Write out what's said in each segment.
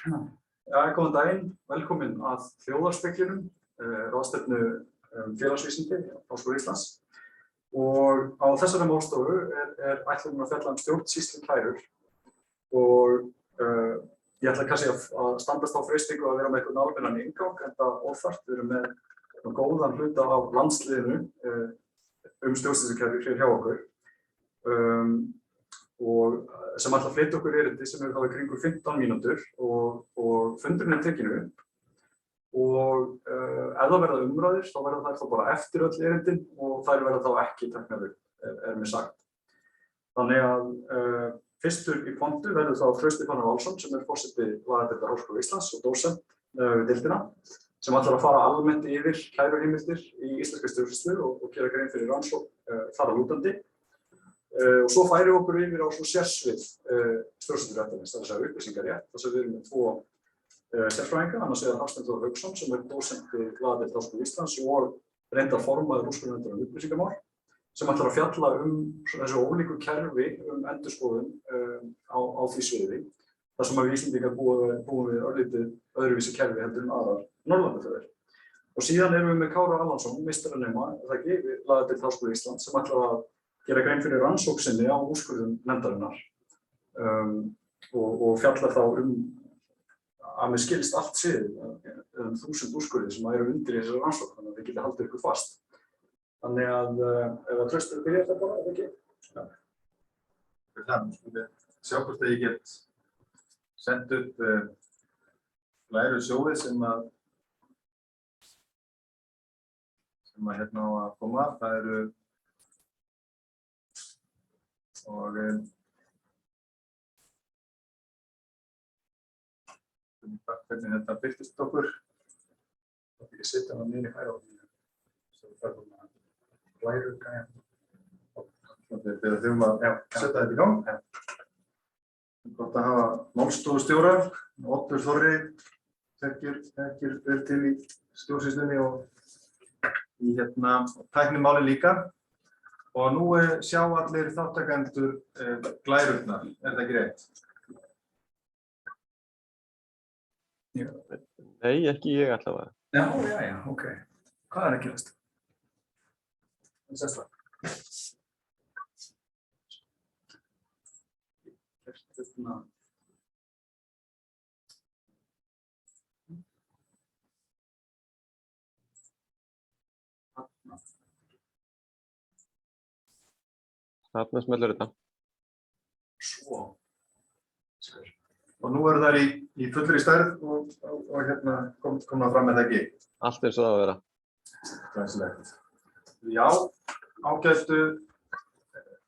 Góðan daginn, velkomin að Þjóðarspeglinum, ráðstefnu félagsvísindi á Háskóla Íslands. Og á þessari málstofu ætlum að fjalla stjórnsýslukærur og ég ætla kannski að standast á freistingu að vera með einhvern almennan inngang, enda óþarft. Við erum með góðan hluta af landsliðinu stjórnsýslukærur hér hjá okkur. Og sem ætla að flytja okkur erindi sem þá í kringum 15 mínútur og fundurinn tekinu upp. Og ef það verða umræður, þá verða þær þá bara eftir öll erindin og þær verða þá ekki teknar upp, mér sagt. Þannig að fyrstur í pontu verður þá Trausti Fannar Valsson, sem forseti lagadeildar Háskóla Íslands og dósent við deildina, sem ætlar að fara almennt yfir kæruheimildir í íslenska stjórnsýslu og gera grein fyrir rannsókn þar að lútandi. Og svo færum við okkur yfir á sérsvið stjórnsýsluréttarins, það er að segja upplýsingarétt, þar sem við erum með 2 sérfræðinga, annars vegar Hafsteinn Þór Hauksson, sem dósent við lagadeild Háskóla Íslands og reyndar formaður úrskurðarnefndar upplýsingamál, sem ætlar að fjalla þessu ólíku kerfi endurskoðun á því sviði, þar sem við Íslendingar búum við örlítið öðruvísi kerfi heldur en aðrar Norðurlandaþjóðir. Og síðan erum við með Kára Allansson, meistaranema, við lagadeild Háskóla Íslands, sem ætlar að gera grein fyrir rannsókn sinni á úrskurðum nefndarinnar og fjallar þá að mér skilst allt sviðið, 1000 úrskurðir sem eru undir í þessari rannsókn, þannig að við getum haldið ykkur fast. Þannig að ef að Trausti byrja þetta bara, eða ekki? Já. Fyrir það, við sjá hvort að ég get sendt upp læru sjóið sem að hérna á að koma. Það eru og hvernig þetta birtist okkur. Það er ekki að setja hann inn í hæra og það er læru gæðan. Þegar þurfum að setja þetta í gang. Gott að hafa málstofustjóra. Oddur Þorri þekkir vel til í stjórnsýslunni og í tæknimáli líka. Og nú sjá allir þáttakendur glærurnar, það ekki rétt? Nei, ekki ég allavega. Já, ok. Hvað er að gerast? Það sést það. Þarna smellur þetta. Svo. Og nú eru þær í fullri stærð og komna fram með það ekki. Allt eins og það að vera. Glæsilegt. Já, ágætu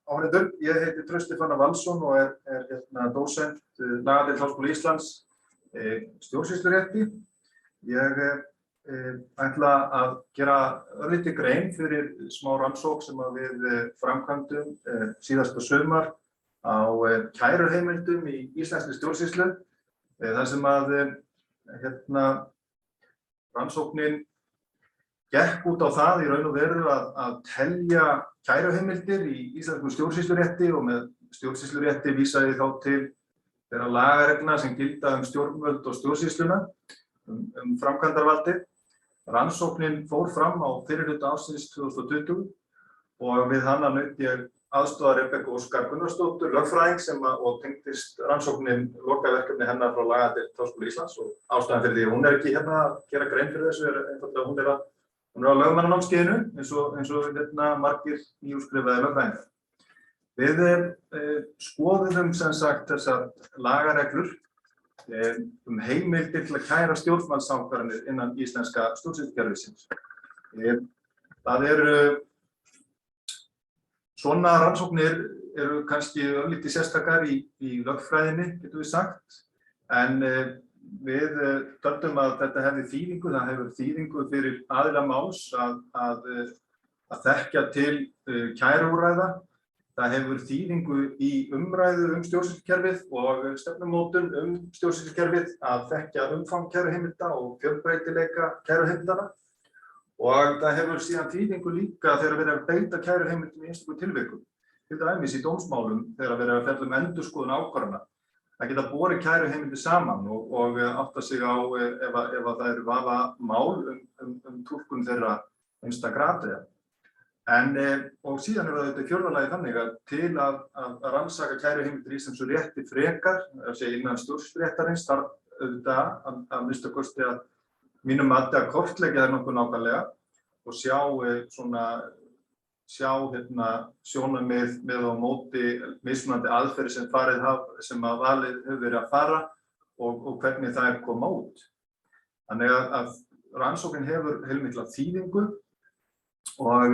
áhorfendur. Ég heiti Trausti Fannar Valsson og er dósent lagadeild Háskóla Íslands stjórnsýslurétti. Ég ætla að gera örlítið grein fyrir smá rannsókn sem við framkvæmdum síðasta sumar á kæruheimildum í íslenskri stjórnsýslu. Þar sem að rannsóknin gekk út á það í raun og veru að telja kæruheimildir í íslenskum stjórnsýslurétti og með stjórnsýslurétti vísa ég þá til þeirra lagareglna sem gilda stjórnvöld og stjórnsýsluna, framkvæmdarvaldið. Rannsóknin fór fram á fyrri hluta ársins 2020 og við hana naut ég aðstoðar Rebekku Óskar Gunnarsdóttur, lögfræðing og tengdist rannsóknin lokaverkefni hennar frá lagadeild Háskóla Íslands og ástæðan fyrir því að hún ekki hérna að gera grein fyrir þessu einfaldlega hún er á lögmannanámskeiðinu eins og margir nýútskrifaðir lögfræðingar. Við skoðuðum sem sagt þessar lagareglur heimildir til að kæra stjórnvaldsákvarðanir innan íslenska stjórnsýslukerfisins. Það eru svona rannsóknir eru kannski örlítið sérstakar í lögfræðinni, getum við sagt, en við töldum að þetta hefði þýðingu, það hefur þýðingu fyrir aðila máls að þekkja til kæruúrræða. Það hefur þýðingu í umræðu stjórnsýslukerfið og stefnumótun stjórnsýslukerfið að þekkja umfang kæruheimilda og fjölbreytileika kæruheimildana. Og það hefur síðan þýðingu líka þegar verið að beita kæruheimildum í einstökum tilvikum. Til dæmis í dómsmálum þegar verið að fjalla endurskoðun ákvarðana. að geta borið kæruheimildir saman og átta sig á ef það eru vafamál túlkun þeirra einstakra atriða. Og síðan þetta í fjórða lagi þannig að til að rannsaka kæruheimildir í íslenskum rétti frekar, innan stjórnsýsluréttarins, þarf auðvitað að minnsta kosti að mínum mati að kortleggja þær nokkuð nákvæmlega og sjá sjónarmið með á móti mismunandi aðferðir sem að valið hefur verið að fara og hvernig það koma út. Þannig að rannsóknin hefur heilmikla þýðingu og að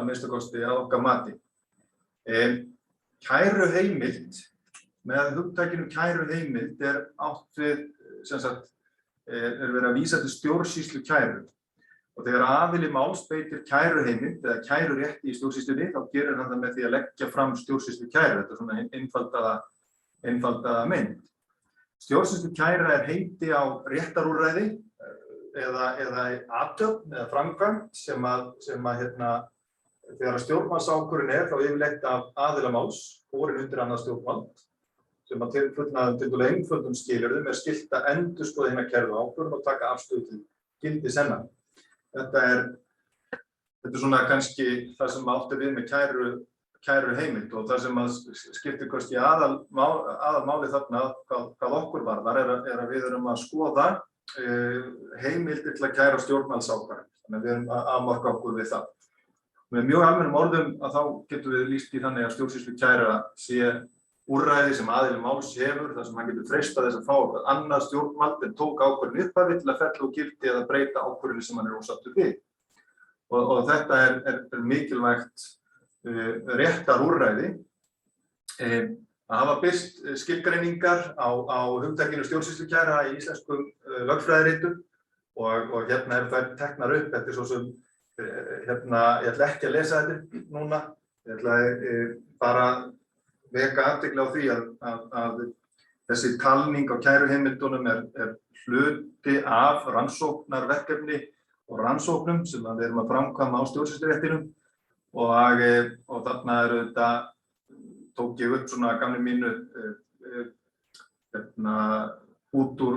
minnsta kosti að okkar mati. Kæruheimild, með hugtakinu kæruheimild átt við, verið að vísa til stjórnsýslu kæru. Og þegar aðili máls beitir kæruheimild eða kærurétti í stjórnsýslunni, þá gerir hann það með því að leggja fram stjórnsýslu kæru. Þetta svona einfaldaða mynd. Stjórnsýslu kæra heiti á réttarúrræði eða athöfn eða framkvæmd sem þegar stjórnvaldsákvörðun þá yfirleitt af aðila máls, borin undir annað stjórnvald, sem að tiltölulega einföldum skilyrðum skylt að endurskoða hina kærðu ákvörðun og taka afstöðu til gildis hennar. Þetta er svona kannski það sem átti við með kæruheimild og það sem að skiptir kannski aðalmáli þarna hvað okkur varðar að við erum að skoða heimildir til að kæra stjórnvaldsákvarðanir. Þannig að við erum að afmarka okkur við það. Með mjög almennum orðum að þá getum við lýst í þannig að stjórnsýslu kæra sé úrræði sem aðili máls hefur, þar sem hann getur freistað þess að fá annað stjórnvald en tók ákvörðun í upphafi til að fella úr gildi eða breyta ákvörðunni sem hann ósáttur við. Og þetta er mikilvægt réttarúrræði að hafa birt skilgreiningar á hugtakinu stjórnsýslukæra í íslenskum lögfræðiritum og hérna eru þær teknar upp. Þetta svo sem, ég ætla ekki að lesa þetta núna, ég ætla bara veka athygli á því að þessi talning á kæruheimildunum er hluti af rannsóknarverkefni og rannsóknum sem við erum að framkvæma á stjórnsýsluréttinum og þarna þetta tók ég upp svona gamni mínu út úr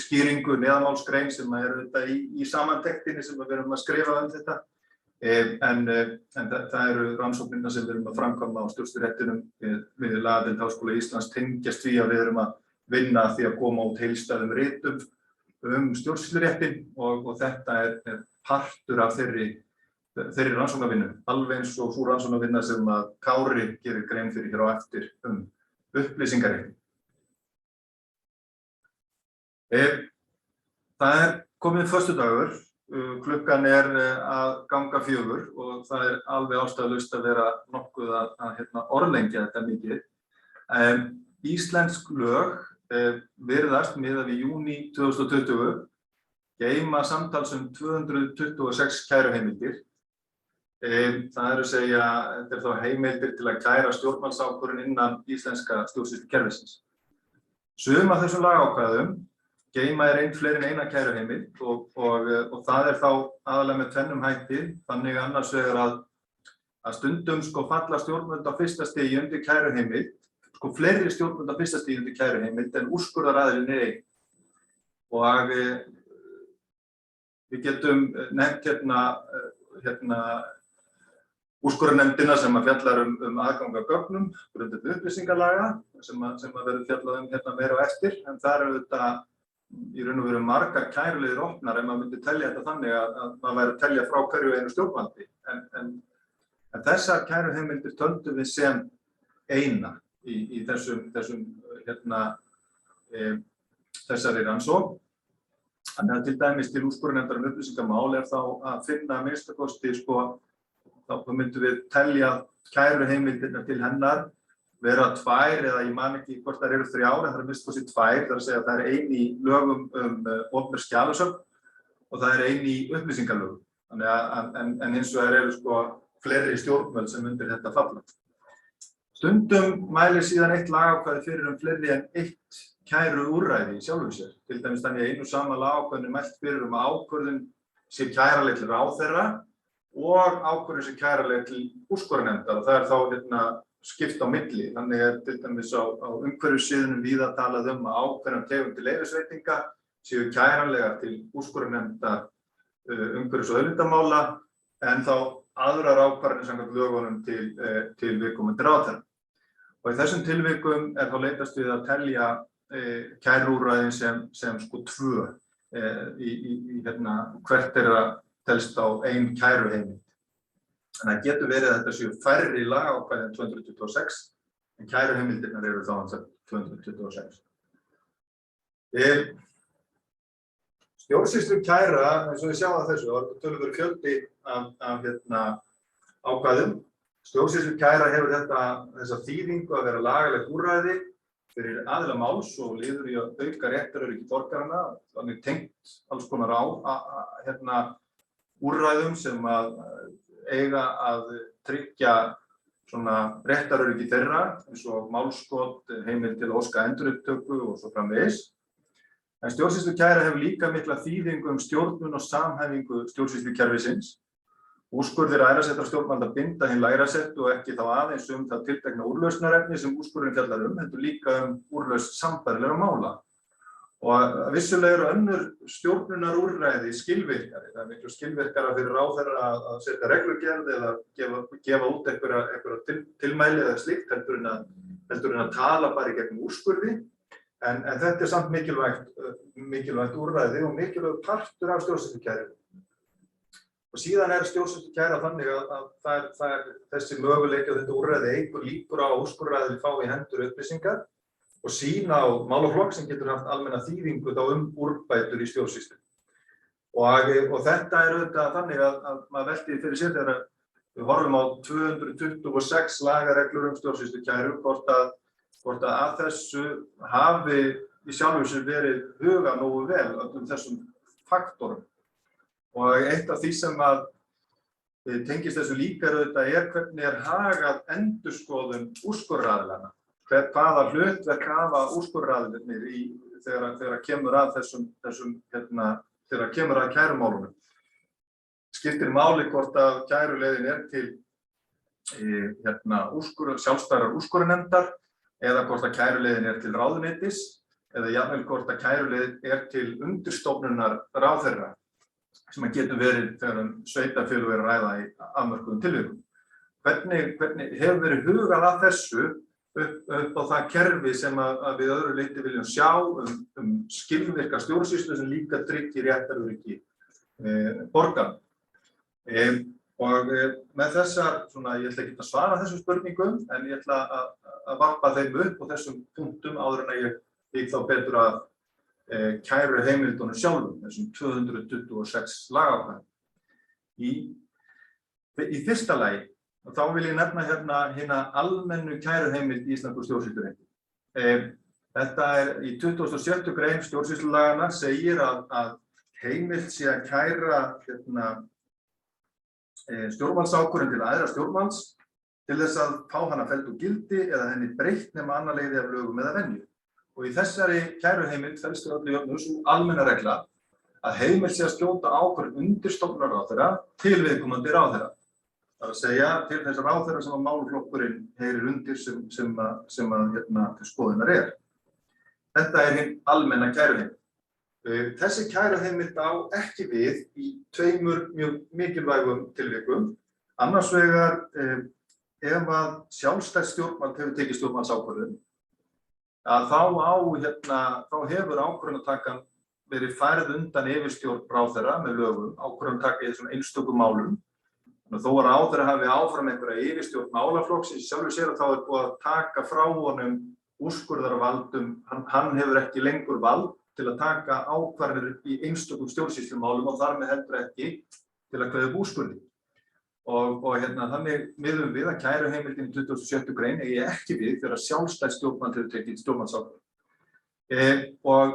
skýringu neðanmálsgrein sem þetta í samantektinni sem við erum að skrifa þetta. En það eru rannsóknirnar sem við erum að framkvæma á stjórnsýsluréttinum við lagadeild Háskóla Íslands tengjast því að við erum að vinna því að koma út heildstæðum ritum stjórnsýsluréttin og þetta er partur af þeirri rannsóknarvinnu, alveg eins og sú rannsóknarvinna sem að Kári gerir grein fyrir hér á eftir upplýsingarétti. Það komið föstudagur. Klukkan að ganga 4 og það alveg ástæðulaust að vera nokkuð að orðlengja þetta mikið. Íslensk lög virðast miðað við júní 2020 geyma samtals 226 kæruheimildir. Það segja, þetta þá heimildir til að kæra stjórnvaldsákvörðun innan íslenska stjórnsýslukerfisins. Sum af þessum lagaákvæðum geyma fleiri en eina kæruheimild og það þá aðalega með tvennum hætti, þannig annars vegar að stundum falla stjórnvöld á fyrsta stigi undir kæruheimild, fleiri stjórnvöld á fyrsta stigi undir kæruheimild en úrskurðaraðilinn einn. Og við getum nefnt úrskurðarnefndina sem að fjallar aðgang að gögnum, grundvelli upplýsingalaga sem að verður fjallað meira á eftir, en það þetta í raun og veru margar kæruleiðir opnar ef maður myndi telja þetta þannig að maður væri að telja frá hverju einu stjórnvaldi. En þessar kæruheimildir töldum við sem eina í þessari rannsókn. Þannig að til dæmis til úrskurðarnefndar upplýsingamál þá að finna að minnsta kosti þá myndum við telja kæruheimildirnar til hennar vera 2 eða ég man ekki hvort þær eru 3 en það minnsta kosti 2, það að segja að það ein í lögum opinber skjalasöfn og það ein í upplýsingalögum. En hins vegar eru fleiri stjórnvöld sem undir þetta falla. Stundum mælir síðan eitt lagaákvæði fyrir fleiri en eitt kæruúrræði í sjálfu sér. Til dæmis þannig að einu sama lagaákvæðinu mælt fyrir að ákvörðun sé kæranleg til ráðherra og ákvörðun sé kæranleg til úrskurðarnefndar og það þá skipt á milli. Þannig til dæmis á umhverfissviðinu víða talað að ákveðnar tegundir leyfisveitinga séu kæranlegar til úrskurðarnefndar umhverfis- og auðlindamála en þá aðrar ákvarðanir samkvæmt lögunum til viðkomandi ráðherra. Og í þessum tilvikum þá leitast við að telja kæruúrræðin sem sko 2 hvert telst á ein kæruheimild. Þannig að getur verið að þetta séu færri lagaákvæði en 226 en kæruheimildirnar eru þá 226. Stjórnsýslukæra, eins og við sjáum þessu, það er töluverður fjöldi af ákvæðum. Stjórnsýslukæra hefur þessa þýðingu að vera lagalegt úrræði fyrir aðila máls og liður í að auka réttaröryggi borgaranna, þannig tengt alls konar úrræðum sem að eiga að tryggja svona réttaröryggi þeirra, eins og málskot, heimild til að óska endurupptöku og svo framvegis. En stjórnsýslukæra hefur líka mikla þýðingu stjórnun og samhæfingu stjórnsýslukerfisins. Úrskurðir æðra settra stjórnvalda binda hinn lægra sett og ekki þá aðeins það tiltekna úrlausnarefni sem úrskurðurinn fjallar heldur líka úrlausn sambærilegra mála. Og vissulega eru önnur stjórnunarúrræði skilvirkari. Það er miklu skilvirkara fyrir ráðherra að setja reglugerð eða gefa út einhverja tilmæli eða slíkt heldur en að tala bara í gegnum úrskurði. En þetta samt mikilvægt úrræði og mikilvægur partur af stjórnsýslukæru. Og síðan stjórnsýslukæra þannig að það er þessi möguleiki og þetta úrræði eykur líkur á að úrskurðaraðili fái í hendur upplýsingar og sýna á málaflokk sem getur haft almenna þýðingu þá úrbætur í stjórnsýslu. Og þetta auðvitað þannig að maður velti fyrir sér þegar við horfum á 226 lagareglur stjórnsýslukæru hvort að þessu hafi í sjálfu sér verið hugað nógu vel öllum þessum faktorum. Og eitt af því sem að tengist þessu líka auðvitað hvernig hagað endurskoðun úrskurðaraðilanna. Hvaða hlutverk hafa úrskurðaraðilarnir þegar kemur að þegar kemur að kærumálunum. Skiptir máli hvort að kæruleiðin til sjálfstæðrar úrskurðarnefndar eða hvort að kæruleiðin til ráðuneytis eða jafnvel hvort að kæruleið til undirstofnunar ráðherra sem að getur verið þegar sveitarfélög að ræða í afmörkuðum tilvikum. Hvernig hefur verið hugað að þessu upp á það kerfi sem að við öðru leyti viljum sjá skilvirka stjórnsýslu sem líka tryggir réttaröryggi borgaranna. Og með þessar, ég ætla ekki að svara þessum spurningum, en ég ætla að varpa þeim upp á þessum punktum áður en að ég þá betur að kæruheimildunum sjálfum, þessum 226 lagaákvæðum. Í fyrsta lagi, og þá vil ég nefna hérna almennu kæruheimild í íslensku stjórnsýslurétti. Þetta í 26. grein stjórnsýslulaganna segir að heimild sé að kæra stjórnvaldsákvörðun til æðra stjórnvalds til þess að fá hana felld úr gildi eða henni breytt nema annað leiði af lögum eða venju. Og í þessari kæruheimild felst öllu jöfnu sú almenna regla að heimild sé að skjóta ákvörðun undirstofnunar ráðherra til viðkomandi ráðherra. Það er að segja til þess ráðherra sem að málaflokkurinn heyrir undir sem til skoðunar Þetta hinn almenna kæruheimild. Þessi kæruheimild á ekki við í tveimur mjög mikilvægum tilvikum. Annars vegar ef að sjálfstætt stjórnvald hefur tekið stjórnvaldsákvörðun, að þá hefur ákvörðunartakan verið færð undan yfirstjórn ráðherra með lögum, ákvörðunartaka í þessum einstökum málum. Þó að ráðherra hafi áfram einhverja yfirstjórn málaflokksins sjálfur sér þá búið að taka frá honum úrskurðarvaldum, hann hefur ekki lengur vald til að taka ákvarðanir í einstökum stjórnsýslumálum og þar með heldur ekki til að kveða upp úrskurði. Og þannig miðum við að kæruheimildin í 26. grein eigi ekki við þegar sjálfstætt stjórnvald hefur tekið stjórnvaldsákvörðun. Og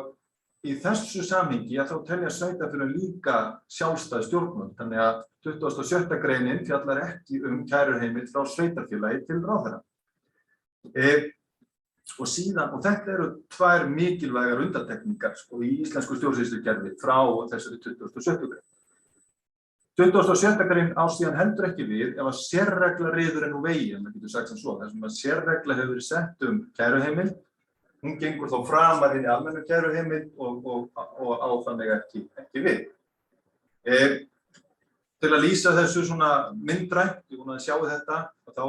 í þessu samhengi þá telja sveitarfélög líka sjálfstæð stjórnvöld, þannig að 26. greinin fjallar ekki kæruheimild frá sveitarfélagi til ráðherra. Og þetta eru tvær mikilvægar undantekningar í íslensku stjórnsýslukerfi frá þessari 26. grein. 27. grein á síðan heldur ekki við ef að sérregla ryður en úr vegi, en það getur sagt sem svo. Þess að sérregla hefur verið sett kæruheimild, hún gengur þá framar inn í almennu kæruheimild og á þannig ekki við. Til að lýsa þessu svona myndrænt, ég vona að sjá þetta, þá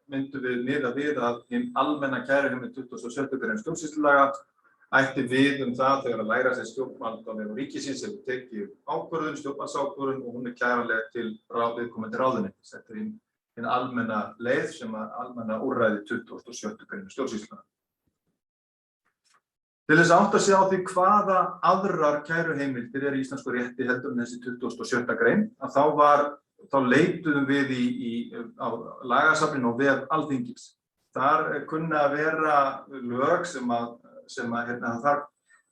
myndum við miða við að hinn almenna kæruheimild 27. grein stjórnsýslulaga ætti við það þegar að læra sér stjórnvald á vegum ríkisins hefur tekið ákvörðun, stjórnvaldsákvörðun og hún kæranleg til viðkomandi ráðuneytis. Þetta hinn almenna leið sem að almenna úrræði 27. grein stjórnsýslulaga. Til þess að átta sig á því hvaða aðrar kæruheimildir í íslensku rétti heldur en þessi 27. grein, að þá leituðum við á lagasafninu og vef Alþingis. Þar kunna að vera lög sem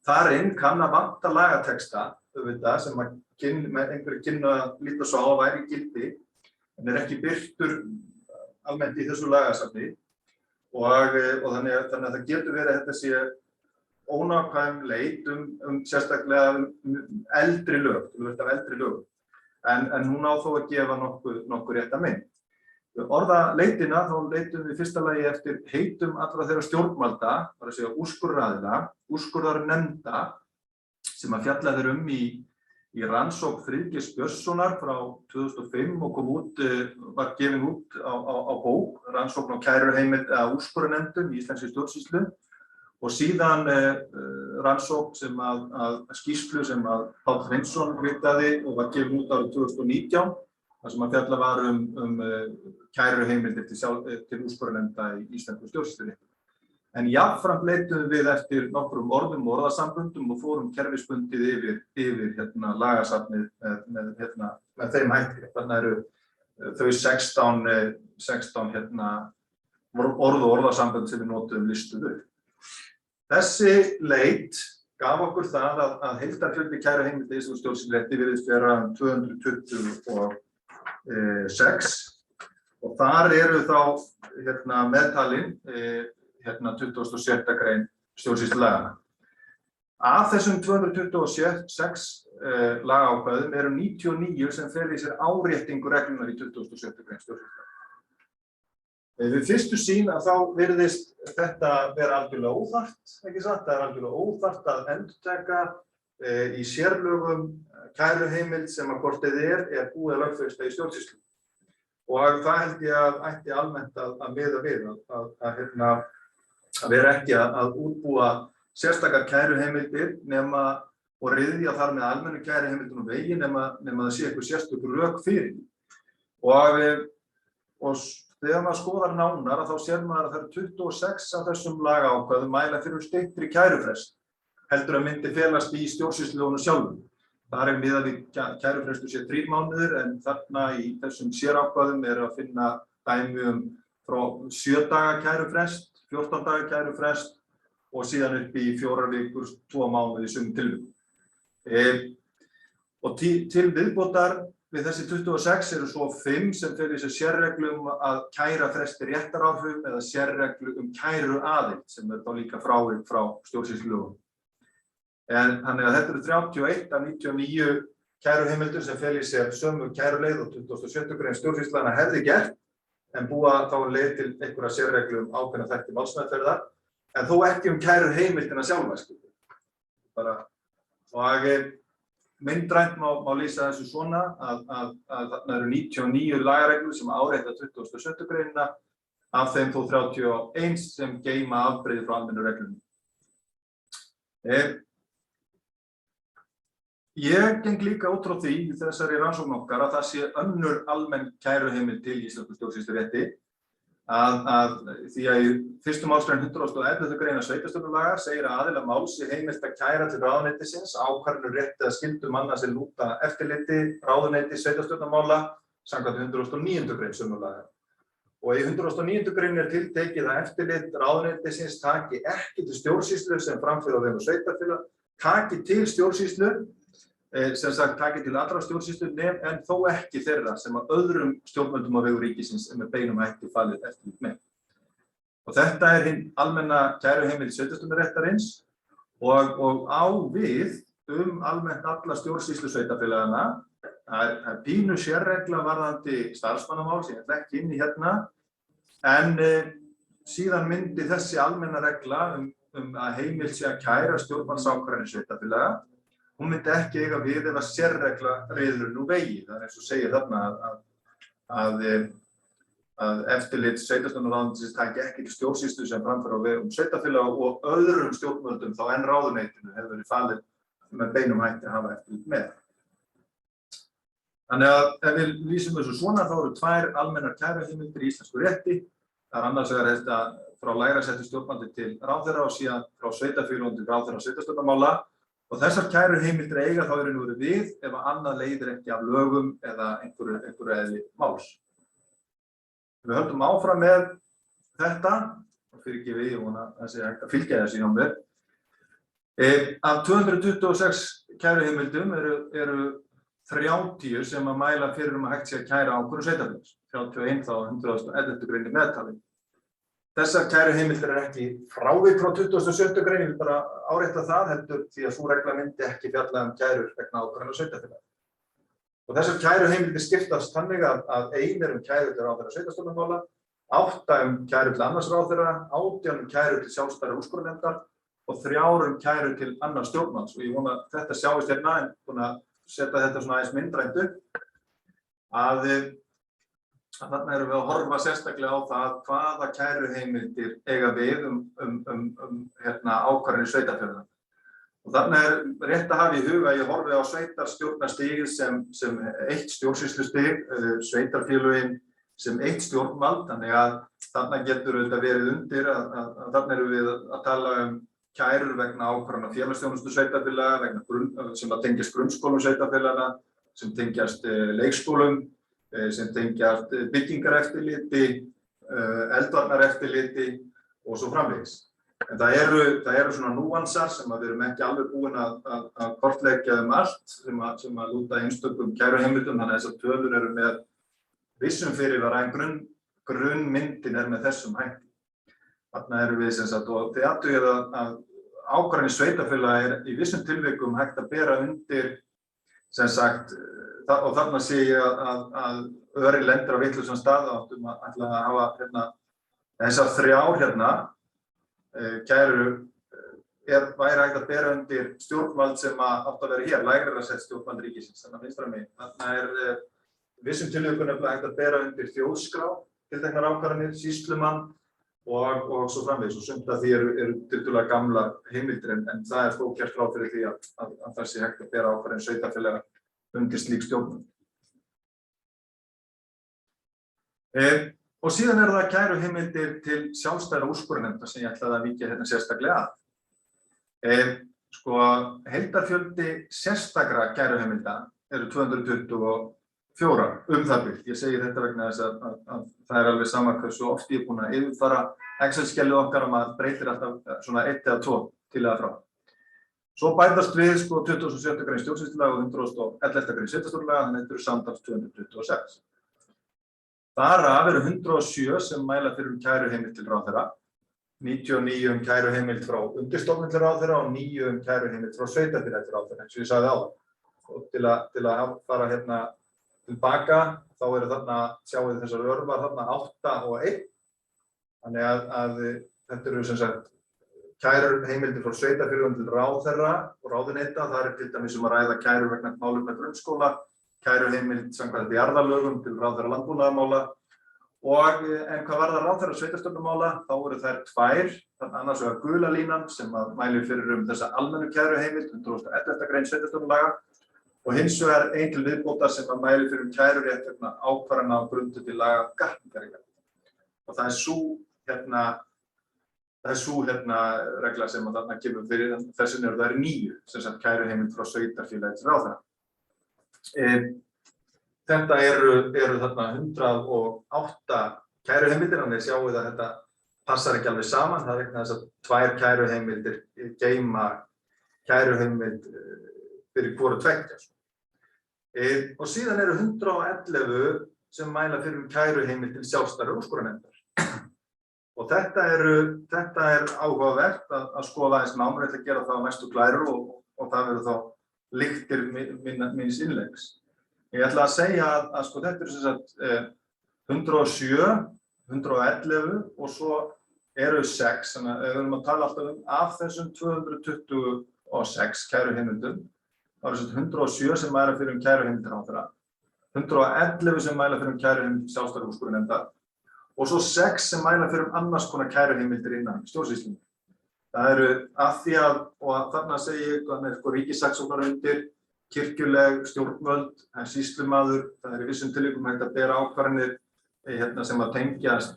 þar inn kann að vanta lagatexta, sem að einhverju kynna að líta svo á að væri í gildi, en ekki birtur almennt í þessu lagasafni og þannig að það getur verið að þetta sé ónákvæm leit sérstaklega eldri lög, en hún á þó að gefa nokkuð rétta mynd. Orðaleitina þá leitum við fyrsta lagi eftir heitum allra þeirra stjórnvalda, þar að segja úrskurðaraðila, úrskurðarnefnda sem að fjalla þeir í rannsókn Friðgeirs Björnssonar frá 2005 og var gefin út á bók, rannsókn á kæruheimild eða úrskurðarnefndum í íslenskri stjórnsýslu og síðan rannsókn sem að skýrslu sem að Páll Hreinsson ritaði og var gefin út árið 2019 þar sem að fjalla var kæruheimildir til úrskurðarnefnda í íslensku stjórnsýslurétti. En jafnframt leituðum við eftir nokkrum orðum og orðasamböndum og fórum kerfisbundið yfir lagasafnið með þeim hætti. Þannig eru þau 16 orð og orðasambönd sem við notuðum listuð upp. Þessi leit gaf okkur það að heildarfjöldi kæruheimilda í íslensku stjórnsýslurétti virðist vera 226 og þar eru þá meðtalin 27. grein stjórnsýslulaganna. Af þessum 226 lagaákvæðum eru 99 sem fela í sér áréttingu reglunnar í 27. grein stjórnsýslulaganna. Við fyrstu sýn að þá virðist þetta vera algjörlega óþarft, ekki satt? Það algjörlega óþarft að endurtaka í sérlögum kæruheimild sem að hvort er búið að lögfesta í stjórnsýslu. Og það held ég að ætti almennt að miða við að vera ekki að útbúa sérstakar kæruheimildir og ryðja þar með almennu kæruheimildum og vegi nema það sé eitthvað sérstök rök fyrir. Og þegar maður skoðar nánar þá sér maður að það eru 26 af þessum lagaákvæðum mæla fyrir styttri kærufrest heldur að myndi felast í stjórnsýslulögunum sjálfum. Þar miðað við kærufrestur sé 3 mánuðir en þarna í þessum sérákvæðum að finna dæmi frá 7 daga kærufrest, 14 daga kærufrest og síðan upp í 4 vikur, 2 mánuði í sumum tilvikum. Og til viðbótar við þessi 26 eru svo 5 sem fela í sér sérreglu að kæra fresti réttaráhrif eða sérreglu kæru aðild sem þá líka frávik frá stjórnsýslulögum. Þannig að þetta eru 31 af 99 kæruheimildur sem fela í sér sömu kæruleið og 27. grein stjórnsýslulaganna hefði gert en búa þá leið til einhverja sérreglu ákveðna þætti málsmeðferðar en þó ekki kæruheimildina sjálfa. Myndrænt má lýsa þessu svona að þarna eru 99 lagareglur sem árétta 27. greinina, af þeim þó 31 sem geyma afbrigði frá almennu reglunum. Ég geng líka út frá því í þessari rannsókn okkar að það sé önnur almenn kæruheimild til íslensku stjórnsýslurétti því að í 1. málsgrein 111. grein sveitarstjórnarlaga segir að aðila máls sé heimilt að kæra til ráðuneytisins ákvarðanir rétti eða skyldu manna sem lúta eftirliti ráðuneyti sveitarstjórnarmála samkvæmt 109. grein sömu laga. Og í 109. grein tiltekið að eftirlit ráðuneytisins taki ekki til stjórnsýslu sem framfyrir á vegum sveitarfélaga, taki til stjórnsýslu sem sagt taki til allra stjórnsýslu en þó ekki þeirra sem að öðrum stjórnvöldum á vegum ríkisins með beinum hætti falið eftirlit með. Og þetta hinn almenna kæruheimild sveitarstjórnarréttarins og á við almennt alla stjórnsýslu sveitarfélaganna Það er pínu sérregla varðandi starfsmannamál sem ég ætla ekki inn í hérna, en síðan myndi þessi almenna regla að heimilt sé að kæra stjórnvaldsákvarðanir sveitarfélaga, hún myndi ekki eiga við ef að sérregla ryður nú vegi. Það eins og segir þarna að eftirlit sveitarstjórnarráðuneytisins taki ekki til stjórnsýslu sem framfæra á vegum sveitarfélaga og öðrum stjórnvöldum þá en ráðuneytinu hefur verið falið með beinum hætti að hafa eftirlit með. Þannig að ef við lýsum þessu svona þá eru tvær almennar kæruheimildir í íslensku rétti. Það er annars vegar þetta frá lægra settu stjórnvaldi til ráðherra og síðan frá sveitarfélögum til ráðherra og sveitarstjórnarmála. Og þessar kæruheimildir eiga þá í raun og veru við ef að annað leiðir ekki af lögum eða einhverju eðli máls. Við höldum áfram með þetta, og fyrirgefi ég vona að það sé hægt að fylgja þessu hjá mér. Af 226 kæruheimildum eru 30 sem að mæla fyrir að hægt sé að kæra ákvörðun sveitarfélags. 31 þá 111. grein meðtalið. Þessar kæruheimildir ekki frávik frá 27. grein, ég vil bara árétta það heldur því að sú regla myndi ekki fjalla kærur vegna ákvörðunar sveitarfélags. Og þessar kæruheimildir skiptast þannig að ein kæru til ráðherra sveitarstjórnarmála, 8 kæru til annars ráðherra, 18 kæru til sjálfstæðrar úrskurðarnefndar og 3 kæru til annars stjórnvalds. Og ég vona að þetta sjáist hérna en búin að setja þetta svona aðeins myndrænt upp að þarna erum við að horfa sérstaklega á það hvaða kæruheimildir eiga við ákvarðanir sveitarfélaga. Og þarna rétt að hafa í huga að ég horfi á sveitarstjórnarstigið sem eitt stjórnsýslustig, sveitarfélögin sem eitt stjórnvald, þannig að þarna getur auðvitað verið undir að þarna erum við að tala kærur vegna ákvarðana félagsþjónustu sveitarfélaga, sem að tengjast grunnskólum sveitarfélaga, sem tengjast leikskólum, sem tengjast byggingareftirliti, eldvarnareftirliti og svo framvegis. En það eru svona núansar sem við erum ekki alveg búin að kortleggja allt sem að lúta einstökum kæruheimildum, þannig að þessar tölur eru með vissum fyrirvara en grunnmyndin með þessum hætti. Þarna erum við sem sagt og þið athugið að ákvarðanir sveitarfélaga í vissum tilvikum hægt að bera undir sem sagt og þarna sé ég að öri lendir á vitlausan stað áttum að ætla að hafa þessar 3 kæru væri hægt að bera undir stjórnvald sem átt að vera hér, lægra sett stjórnvald ríkisins, þannig að vinstra megin. Þarna vissum tilvikum hægt að bera undir þjóðskrá, tilteknar ákvarðanir, sýslumann og svo framvegis og sumt af því eru tiltölulega gamlar heimildir en það þó gert ráð fyrir því að það sé hægt að bera ákvarðanir sveitarfélaga undir slík stjórnvald. Og síðan eru það kæruheimildir til sjálfstæðra úrskurðarnefnda sem ég ætlaði að víkja hérna sérstaklega að. Heildarfjöldi sérstakra kæruheimilda eru 224 það bil. Ég segi þetta vegna þess að það er alveg sama hversu oft ég er búin að yfirfara Excel-skjalið okkar að maður breytir alltaf svona 1 eða 2 til eða frá. Svo bætast við 27. grein stjórnsýslulaga og 111. grein sveitarstjórnarlaga, þannig að þetta eru samtals 226. Þar af eru 107 sem mæla fyrir kæruheimild til ráðherra, 99 kæruheimild frá undirstofnun til ráðherra og 9 kæruheimild frá sveitarfélagi til ráðherra, eins og ég sagði áðan. Og til að fara hérna tilbaka, þá eru þarna, sjáum við þessar örvar þarna 8 og 1. Þannig að þetta eru sem sagt kæruheimildir frá sveitarfélögum til ráðherra og ráðuneyta, það til dæmis að ræða kærur vegna málefna grunnskóla, kæruheimild samkvæmt jarðalögum til ráðherra landbúnaðarmála en hvað varðar ráðherra sveitarstjórnarmála, þá eru þær 2, annars vegar gula línan sem mælir fyrir þessa almennu kæruheimild, 111. grein sveitarstjórnarlaga og hins vegar ein til viðbótar sem mælir fyrir kærurétt vegna ákvarðana á grundvelli laga gatnagerðar. Og það er sú regla sem þarna kemur fyrir, þessin eru það 9 sem sagt kæruheimild frá sveitarfélagi til ráðherra. Þetta eru þarna 108 kæruheimildir, þannig sjáum við að þetta passar ekki alveg saman, það vegna þess að 2 kæruheimildir geyma kæruheimild fyrir hvoru 2. Og síðan eru 111 sem mæla fyrir kæruheimild til sjálfstæðrar úrskurðarnefndar. Og þetta er áhugavert að skoða eins nánar, ég ætla að gera það á næstu glæru og það verður þá lyktir míns innleggs. Ég ætla að segja að sko þetta sem sagt 107, 111 og svo eru 6, þannig að við erum að tala alltaf af þessum 226 kæruheimildum, þá eru 107 sem mæla fyrir kæruheimildir ráðherra, 111 sem mæla fyrir kæruheimildir sjálfstæðrar úrskurðarnefndar og svo 6 sem mæla fyrir annars konar kæruheimildir innan stjórnsýslunnar. Það eru að því að, og þarna segi ég, þannig er sko ríkissaksóknari undir, kirkjuleg, stjórnvöld, sýslumaður, það er í vissum tilvikum hægt að bera ákvarðanir sem að tengjast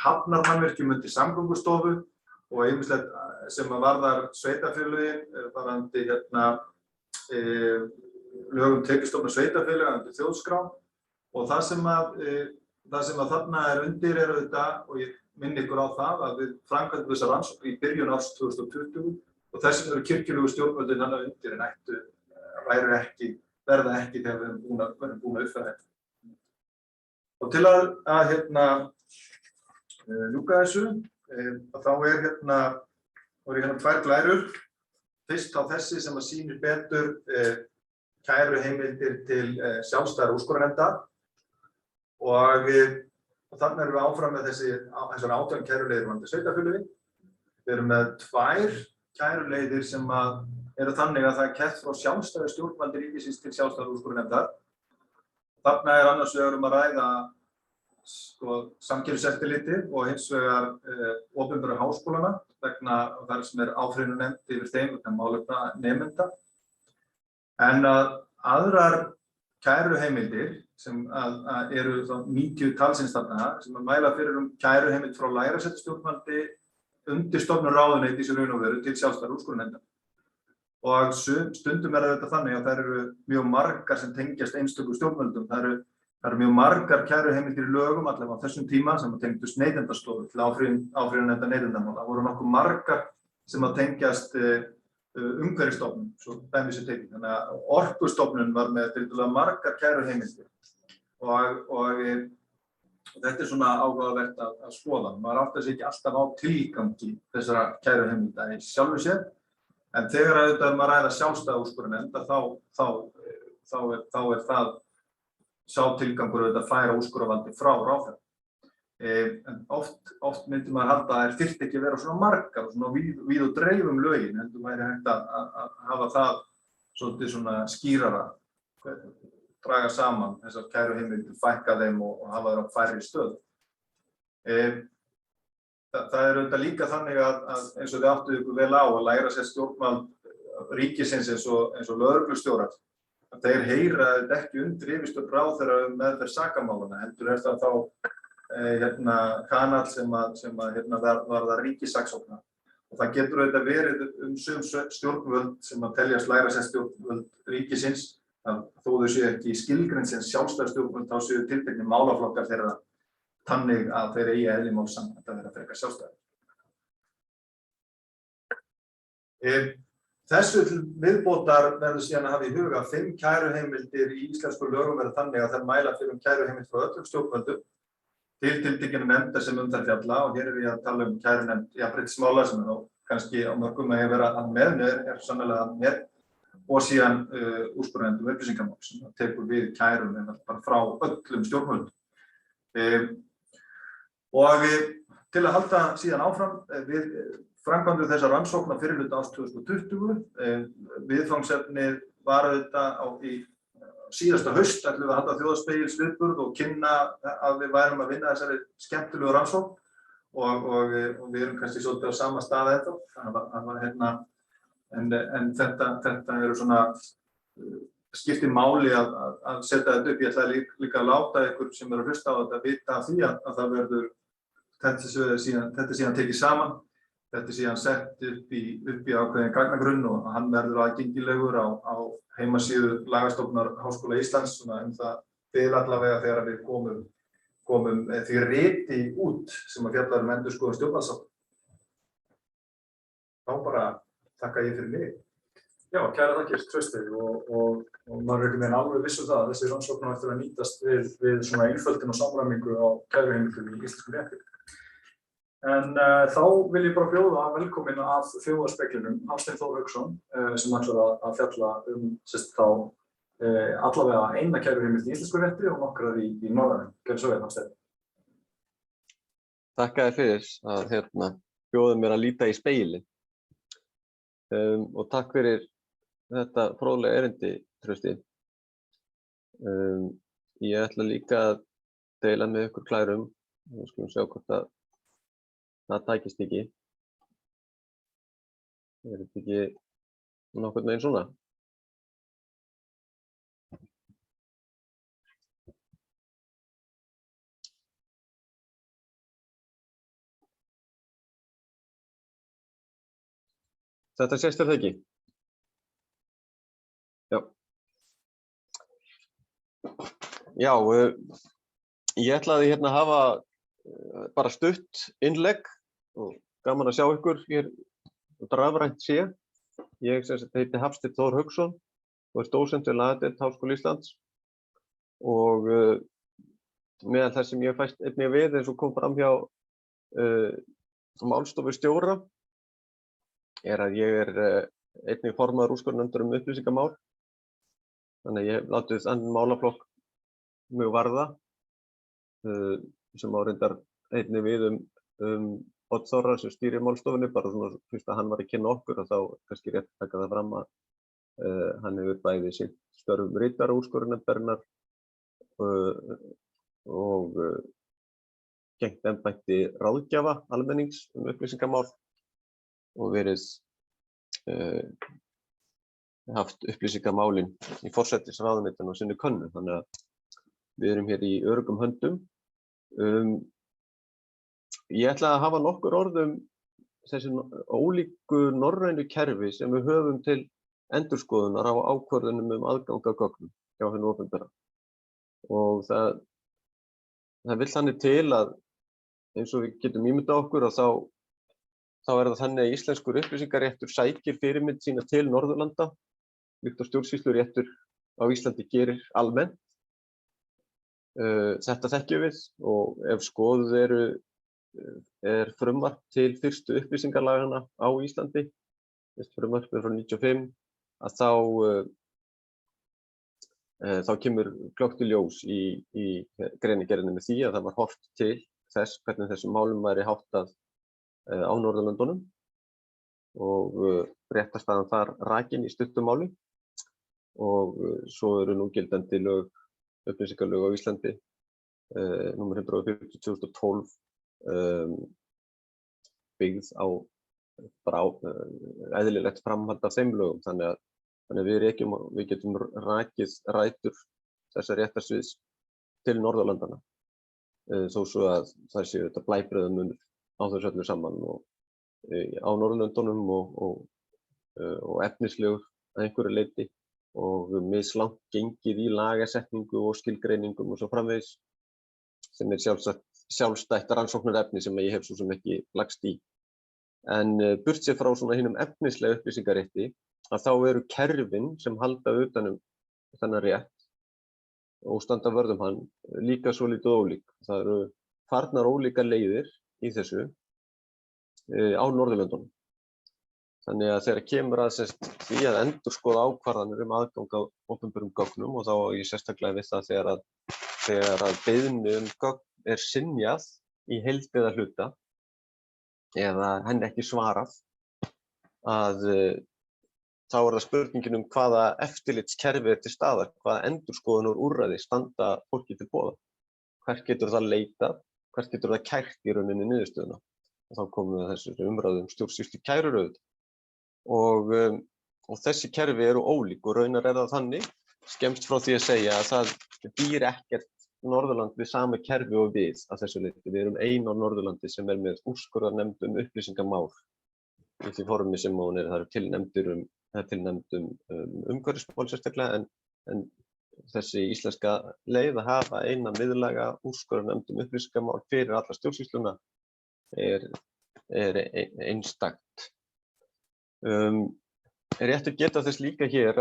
hafnarmannvirkjum undir samgöngustofu og ýmislegt sem að varðar sveitarfélögin, varðandi lögum tekjustofna sveitarfélaga undir þjóðskrá og það sem að þarna er undir auðvitað, og ég minni ykkur á það að við framkvæmdum þessa rannsókn í byrjun árs 2020 og þessum eru kirkjulegu stjórnvöldin annað undir en verða ekki þegar við erum búin að uppfæra þetta. Og til að ljúka þessu, þá voru hérna 2 glærur. Fyrst á þessi sem að sýnir betur kæruheimildir til sjálfstæðrar úrskurðarnefndar og þannig erum við áfram með þessar 18 kæruleiðir varðandi sveitarfélögin. Við erum með 2 kæruleiðir sem eru þannig að það er kært frá sjálfstæðu stjórnvaldi ríkisins til sjálfstæðrar úrskurðarnefndar. Þarna er annars vegar að ræða samkeppniseftirlitið og hins vegar opinberu háskólana vegna þar sem áfrýjunarnefnd yfir þeim vegna málefna nemenda. En aðrar kæruheimildir sem eru 90 talsins þarna sem að mæla fyrir kæruheimild frá lægra settu stjórnvaldi undir stofnun ráðuneytis í raun og veru til sjálfstæðrar úrskurðarnefndar. Og stundum þetta þannig að það eru mjög margar sem tengjast einstökum stjórnvöldum. Það eru mjög margar kæruheimildir í lögum allavega á þessum tíma sem að tengdust Neytendastofu til áfrýjunarnefndar neytendamála. Það voru nokkuð margar sem að tengjast umhverfisstofnun, svo dæmi sé tekið. Þannig að Orkustofnun var með tiltölulega margar kæruheimildir og þetta er svona áhugavert að skoða. Maður áttar sig ekki alltaf á tilgangi þessara kæruheimilda í sjálfu sér. En þegar auðvitað maður ræða sjálfstæða úrskurðarnefnd þá er það sá tilgangur auðvitað að færa úrskurðarvaldi frá ráðherra. En oft myndi maður halda að þær þyrfti ekki að vera svona margar og svona víð og dreifum lögin, heldur væri hægt að hafa það svolítið svona skýrara, draga saman þessar kæruheimildir, fækka þeim og hafa þær á færri stöðu. Það er auðvitað líka þannig að eins og þið áttuð ykkur vel á að læra sér stjórnvald ríkisins eins og lögreglustjórar. Þeir heyra þetta ekki undir yfirstjórn ráðherra meðferð sakamálanna, heldur það þá kanal sem varðar ríkissaksókna. Og það getur auðvitað verið sum stjórnvöld sem að teljast læra sér stjórnvöld ríkisins, að þó þau séu ekki skilgreind sem sjálfstæð stjórnvöld, þá séu tilteknir málaflokkar þeirra þannig að þeir eigi eðli máls samkvæmt að vera frekar sjálfstæðir. Þessu til viðbótar verður síðan að hafa í huga 5 kæruheimildir í íslensku lögum verða þannig að þær mæla fyrir kæruheimild frá öllum stjórnvöldum til tiltekinna nefnda sem þær fjalla og hér er ég að tala kærunefnd jafnréttismála sem þá kannski á mörgum að vera með, er sannlega með og síðan úrskurðarnefnd upplýsingamál sem tekur við kærum bara frá öllum stjórnvöldum. Og til að halda síðan áfram, við framkvæmdum þessa rannsókn á fyrrihluta árs 2020. Viðfangsefnið var auðvitað í síðasta haust, ætlum við að halda þjóðarspegilsviðburð og kynna að við værum að vinna þessari skemmtilegu rannsókn og við erum kannski svolítið á sama stað þetta. En þetta eru svona skiptir máli að setja þetta upp. Ég ætla líka að láta ykkur sem eru að hlusta á þetta vita af því að það verður þetta er síðan tekið saman. Þetta er síðan sett upp í ákveðin gagnagrunn og hann verður aðgengilegur á heimasíðu Lagastofnunar Háskóla Íslands það bil allavega þegar við komum því riti út sem að fjallar endurskoðun stjórnvaldssáttmála. Þá bara þakka ég fyrir mig. Já, kæra þakkir Trausti og maður er ekki með alveg viss það að þessi rannsókn á eftir að nýtast við svona einföldun og samræmingu á kæruheimildum í íslenskum rétti. En þá vil ég bara bjóða velkomin að þjóðarspeglinum Hafstein Þór Hauksson sem ætlar að fjalla þá allavega eina kæruheimild í íslensku rétti og nokkrar í norrænum. Gjörðu svo vel, Hafsteinn. Þakka þér fyrir að bjóða mér að líta í spegilinn. Og takk fyrir þetta fróðlega erindi, Trausti. Ég ætla líka að deila með ykkur klærum. Við skulum sjá hvort að það tækist ekki. Er þetta ekki nokkurn veginn svona? Þetta sést þér það ekki? Já. Já, ég ætlaði að hafa bara stutt innlegg og gaman að sjá ykkur hér rafrænt sé. Ég heiti Hafsteinn Þór Hauksson og dósent við lagadeild Háskóla Íslands og meðal þess sem ég fæst einnig við eins og kom fram hjá málstofustjóra að ég einnig formaður úrskurðarnefndar upplýsingamál. Þannig að ég hef látið þann málaflokk mjög varða sem á reyndar einnig við Odd Þorra sem stýrir málstofunni, bara svona fyrst að hann var að kynna okkur og þá kannski rétt að taka það fram að hann hefur bæði sinnt störfum ritara úrskurðarnefndarinnar og gegnt embætti ráðgjafa almennings upplýsingamál og verið haft upplýsingamálin í forsætisráðuneytinu á sinni könnu, þannig að við erum hér í öruggum höndum. Ég ætla að hafa nokkur orð þessi ólíku norrænu kerfi sem við höfum til endurskoðunar á ákvörðunum aðgang að gögnum hjá hinu opinbera. Og það vill þannig til að eins og við getum ímyndað okkur að þá það þannig að íslenskur upplýsingaréttur sækir fyrirmynd sína til Norðurlanda, líkt og stjórnsýsluréttur á Íslandi gerir almennt. Þetta þekkjum við og ef skoðuð er frumvarp til fyrstu upplýsingalagana á Íslandi, frumvarpið frá 95, að þá kemur glöggt í ljós í greinargerðinni með því að það var horft til þess hvernig þessum málum væri háttað á Norðurlöndunum og réttarstaðan þar rakin í stuttu máli og svo eru núgildandi upplýsingalög á Íslandi númer 140/2012 byggð á eðlilegt framhald af þeim lögum, þannig að við getum rakið rætur þessa réttarsviðs til Norðurlandana þó svo að það séu þetta blæbrigðamunur á þessu öllu saman og á Norðurlöndunum og efnislegur að einhverju leyti og mislangt gengið í lagasetningu og skilgreiningum og svo framvegis sem sjálfstætt rannsóknarefni sem ég hef svo sem ekki lagst í. En burtséð frá svona hinum efnislega upplýsingarétti að þá eru kerfin sem halda utan þennan rétt og standa vörð hann líka svolítið ólík. Það eru farnar ólíkar leiðir í þessu á Norðurlöndunum. Þannig að þegar kemur að því að endurskoða ákvarðanir aðgang að opinberum gögnum og þá ég sérstaklega við það þegar að beiðni gögn er synjað í heild eða hluta eða henni ekki svarað að þá það spurningin hvaða eftirlitskerfi til staðar, hvaða endurskoðunar úrræði standa fólki til boða. Hvert getur það leitað, hvert getur það kært í rauninni niðurstöðuna. Og þá komum við að þessu umræðu stjórnsýslu kæruröð. Og þessi kerfi eru ólík og raunar það þannig, skemmst frá því að segja að það býr ekkert Norðurland við sama kerfi og við að þessu leyti. Við erum ein á Norðurlandi sem með úrskurðarnefnd upplýsingamál í því formi sem hún það eru tilnefnd umhverfismál sérstaklega en þessi íslenska leið að hafa eina miðlæga úrskurðarnefnd upplýsingamál fyrir alla stjórnsýsluna er einstakt. Rétt að geta þess líka hér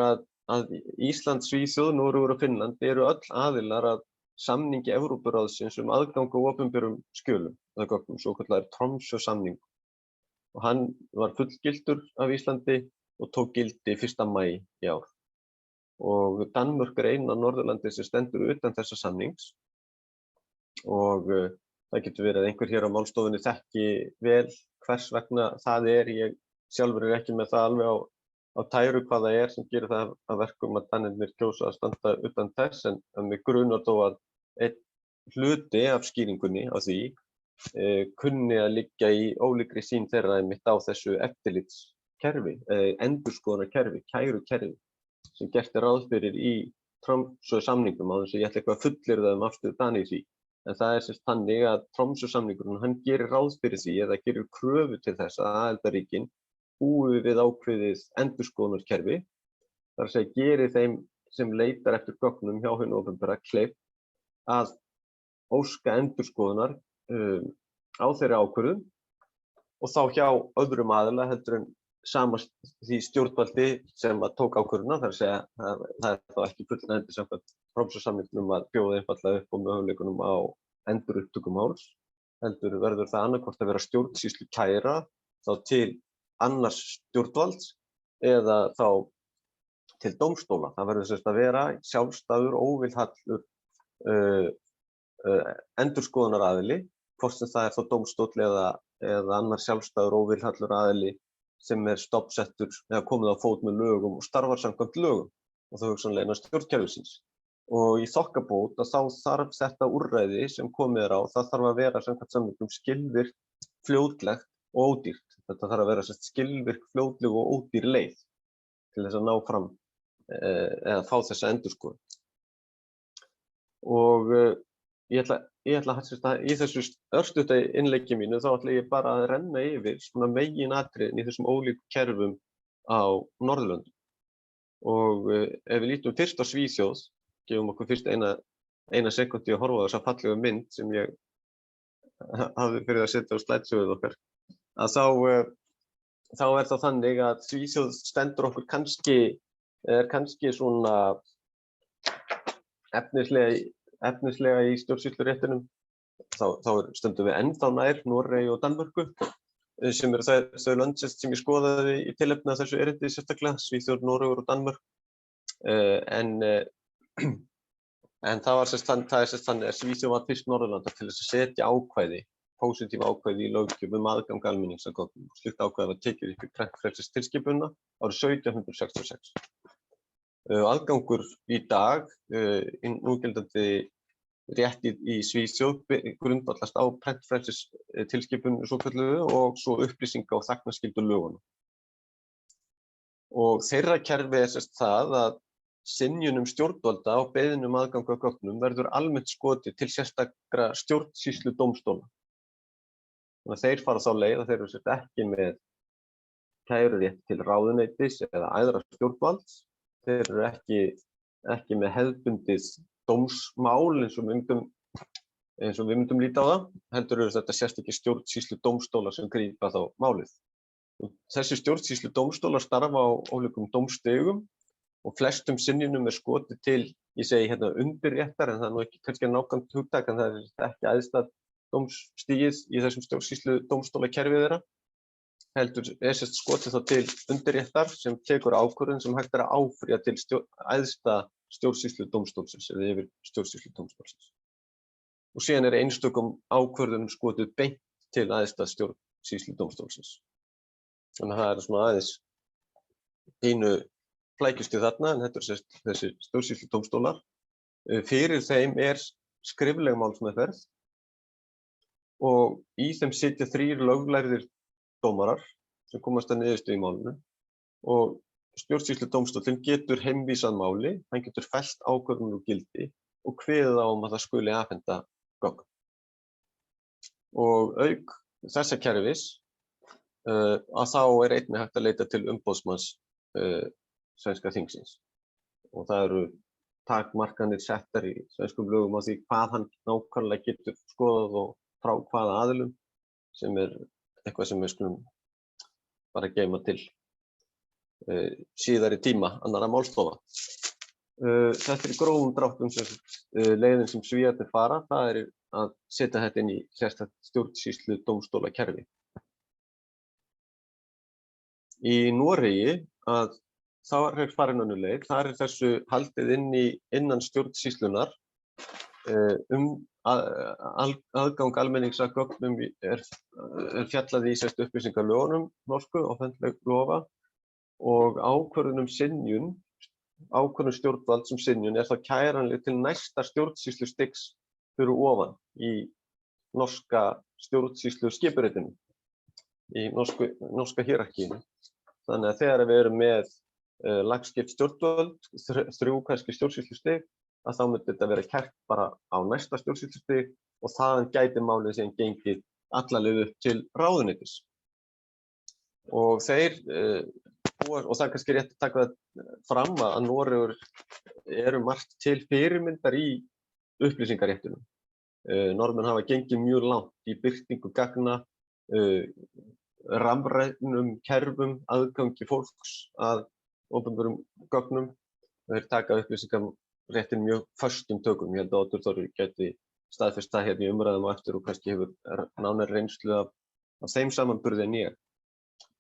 að Ísland, Svíþjóð, Noregur og Finnland eru öll aðilar að samningi Evrópuráðsins aðgang á opinberum skjölum, eða gögnum, svokallaður Tromsø-samning. Og hann var fullgiltur af Íslandi og tók gildi 1. maí í ár. og Danmörk eina Norðurlandi sem stendur utan þessa samnings og það getur verið að einhver hér á málstofunni þekki vel hvers vegna það ég sjálfur ekki með það alveg á tæru hvað það sem gerir það að verkum að Danirnir kjósa að standa utan þess en mig grunar þó að einn hluti af skýringunni á því kunni að liggja í ólíkri sýn þeirra einmitt á þessu eftirlitskerfi, endurskoðunarkerfi, kærukerfi sem gert ráð fyrir í Tromsø-samningnum á þess að ég ætla eitthvað að fullyrða afstöðu Dana í því. En það sem þannig að Tromsø-samningurinn hann gerir ráð fyrir því eða gerir kröfu til þess að aðildarríkin búi við ákveðið endurskoðunarkerfi, þar að segja gerir þeim sem leitar eftir gögnum hjá hinu opinbera kleift að óska endurskoðunar á þeirri ákvörðun og þá hjá öðrum aðila heldur en sama því stjórnvaldi sem að tók ákvörðuna, þar að segja það þá ekki fullnægjandi samkvæmt Tromsø-samningnum að bjóða einfaldlega upp á möguleikunum á endurupptöku máls, heldur verður það annaðhvort að vera stjórnsýslukæra þá til annars stjórnvalds eða þá til dómstóla. Það verður sem sagt að vera sjálfstæður, óvilhallur endurskoðunaraðili, hvort sem það þá dómstóll eða annar sjálfstæður, óvilhallur aðili sem stofnsettur eða komið á fót með lögum og starfar samkvæmt lögum og þá hugsanlega innan stjórnkerfisins. Og í þokkabót að þá þarf þetta úrræði sem komið á, það þarf að vera samkvæmt samningnum skilvirkt, fljótlegt og ódýrt. Þetta þarf að vera skilvirk, fljótleg og ódýr leið til þess að ná fram eða fá þessa endurskoðun. Og ég ætla að í þessu örstutta innleggi mínu þá ætla ég bara að renna yfir svona meginatriðin í þessum ólíku kerfum á Norðurlöndum. Og ef við lítum fyrst á Svíþjóð, gefum okkur fyrst eina sekúndu að horfa á þessa fallegu mynd sem ég hafði fyrir að setja á slædsöguð okkar, að þá það þannig að Svíþjóð stendur okkur kannski svona efnislega í stjórnsýsluréttinum, þá stöndum við ennþá nær Noregi og Danmörku, sem eru þau lönd sem ég skoðaði í tilefni af þessu erindi sérstaklega, Svíþjóð, Noregur og Danmörk. En það er þannig að Svíþjóð var fyrst Norðurlanda til þess að setja ákvæði, pósitíf ákvæði í löggjöf aðgang almennings að gögnum. Slíkt ákvæði var tekið upp í prentfrelsistilskipunina árið 1766. Aðgangur í dag, núgildandi rétt í Svíþjóð grundvallast á prentfrelsistilskipuninu svokölluðu og svo upplýsinga- og þagnarskyldu lögunum. Og þeirra kerfi það að synjunum stjórnvalda á beiðnum aðgang að gögnum verður almennt skotið til sérstakra stjórnsýsludómstóla. Þannig að þeir fara þá leið að þeir eru ekki með kærurétt til ráðuneytis eða æðra stjórnvalds. Þeir eru ekki með hefðbundið dómsmál eins og við myndum líta á það, heldur eru þetta sérstakir stjórnsýsludómstólar sem grípa þá málið. Þessi stjórnsýsludómstólar starfa á ólíkum dómstigum og flestum synjunum skotið til, ég segi hérna undirréttar, en það nú ekki kannski nákvæmt hugtak, en það ekki æðsta dómstigið í þessum stjórnsýsludómstólakerfi þeirra. Heldur skotið þá til undirréttar sem tekur ákvörðun sem hægt að áfrýja til æðsta stjórnsýsludómstólsins eða yfir stjórnsýsludómstólsins. Og síðan einstökum ákvörðunum skotið beint til æðsta stjórnsýsludómstólsins. Þannig að það svona aðeins pínu flækjustið þarna, en þetta þessi stjórnsýsludómstólar. Fyrir þeim skrifleg málsmeðferð og í þeim sitja 3 löglærðir dómarar sem komast að niðurstöðu í málinu og stjórnsýsludómstóllinn getur heimvísað máli, hann getur fellt ákvörðun úr gildi og kveðið á að það skuli afhenda gögn. Og auk þessa kerfis að þá einnig hægt að leita til umboðsmanns sænska þingsins og það eru takmarkanir settar í sænskum lögum á því hvað hann nákvæmlega getur skoðað og frá hvaða aðilum, sem eitthvað sem við skulum bara geyma til síðari tíma annarra málstofa. Þetta í grófum dráttum leiðin sem Svíarnir fara, það að setja þetta inn í sérstakt stjórnsýsludómstólakerfi. Í Noregi þar farin önnur leið, þar þessu haldið innan stjórnsýslunar aðgang almennings að gögnum fjallað í upplýsingalögunum norsku, offentleg lofa, og ákvörðun synjun, ákvörðun stjórnvalds synjun þá kæranleg til næsta stjórnsýslustigs fyrir ofan í norska stjórnsýsluskipuritinu, í norska hierarkíinu. Þannig að þegar við erum með lagskipt stjórnvöld, 3 kannski stjórnsýslustig, að þá myndi þetta vera kært bara á næsta stjórnsýslustig og þaðan gæti málið síðan gengið alla leið upp til ráðuneytis. Og þeir, og það er kannski rétt að taka það fram að Noregur eru margt til fyrirmyndar í upplýsingaréttinum. Norðmenn hafa gengið mjög langt í birtingu gagna, rafrænum kerfum, aðgangi fólks að opinberum gögnum. Þeir taka upplýsingaréttin mjög föstum tökum. Ég held að Oddur Þorri gæti staðfest það hérna í umræðum á eftir og kannski hefur nánari reynslu af þeim samanburði en ég.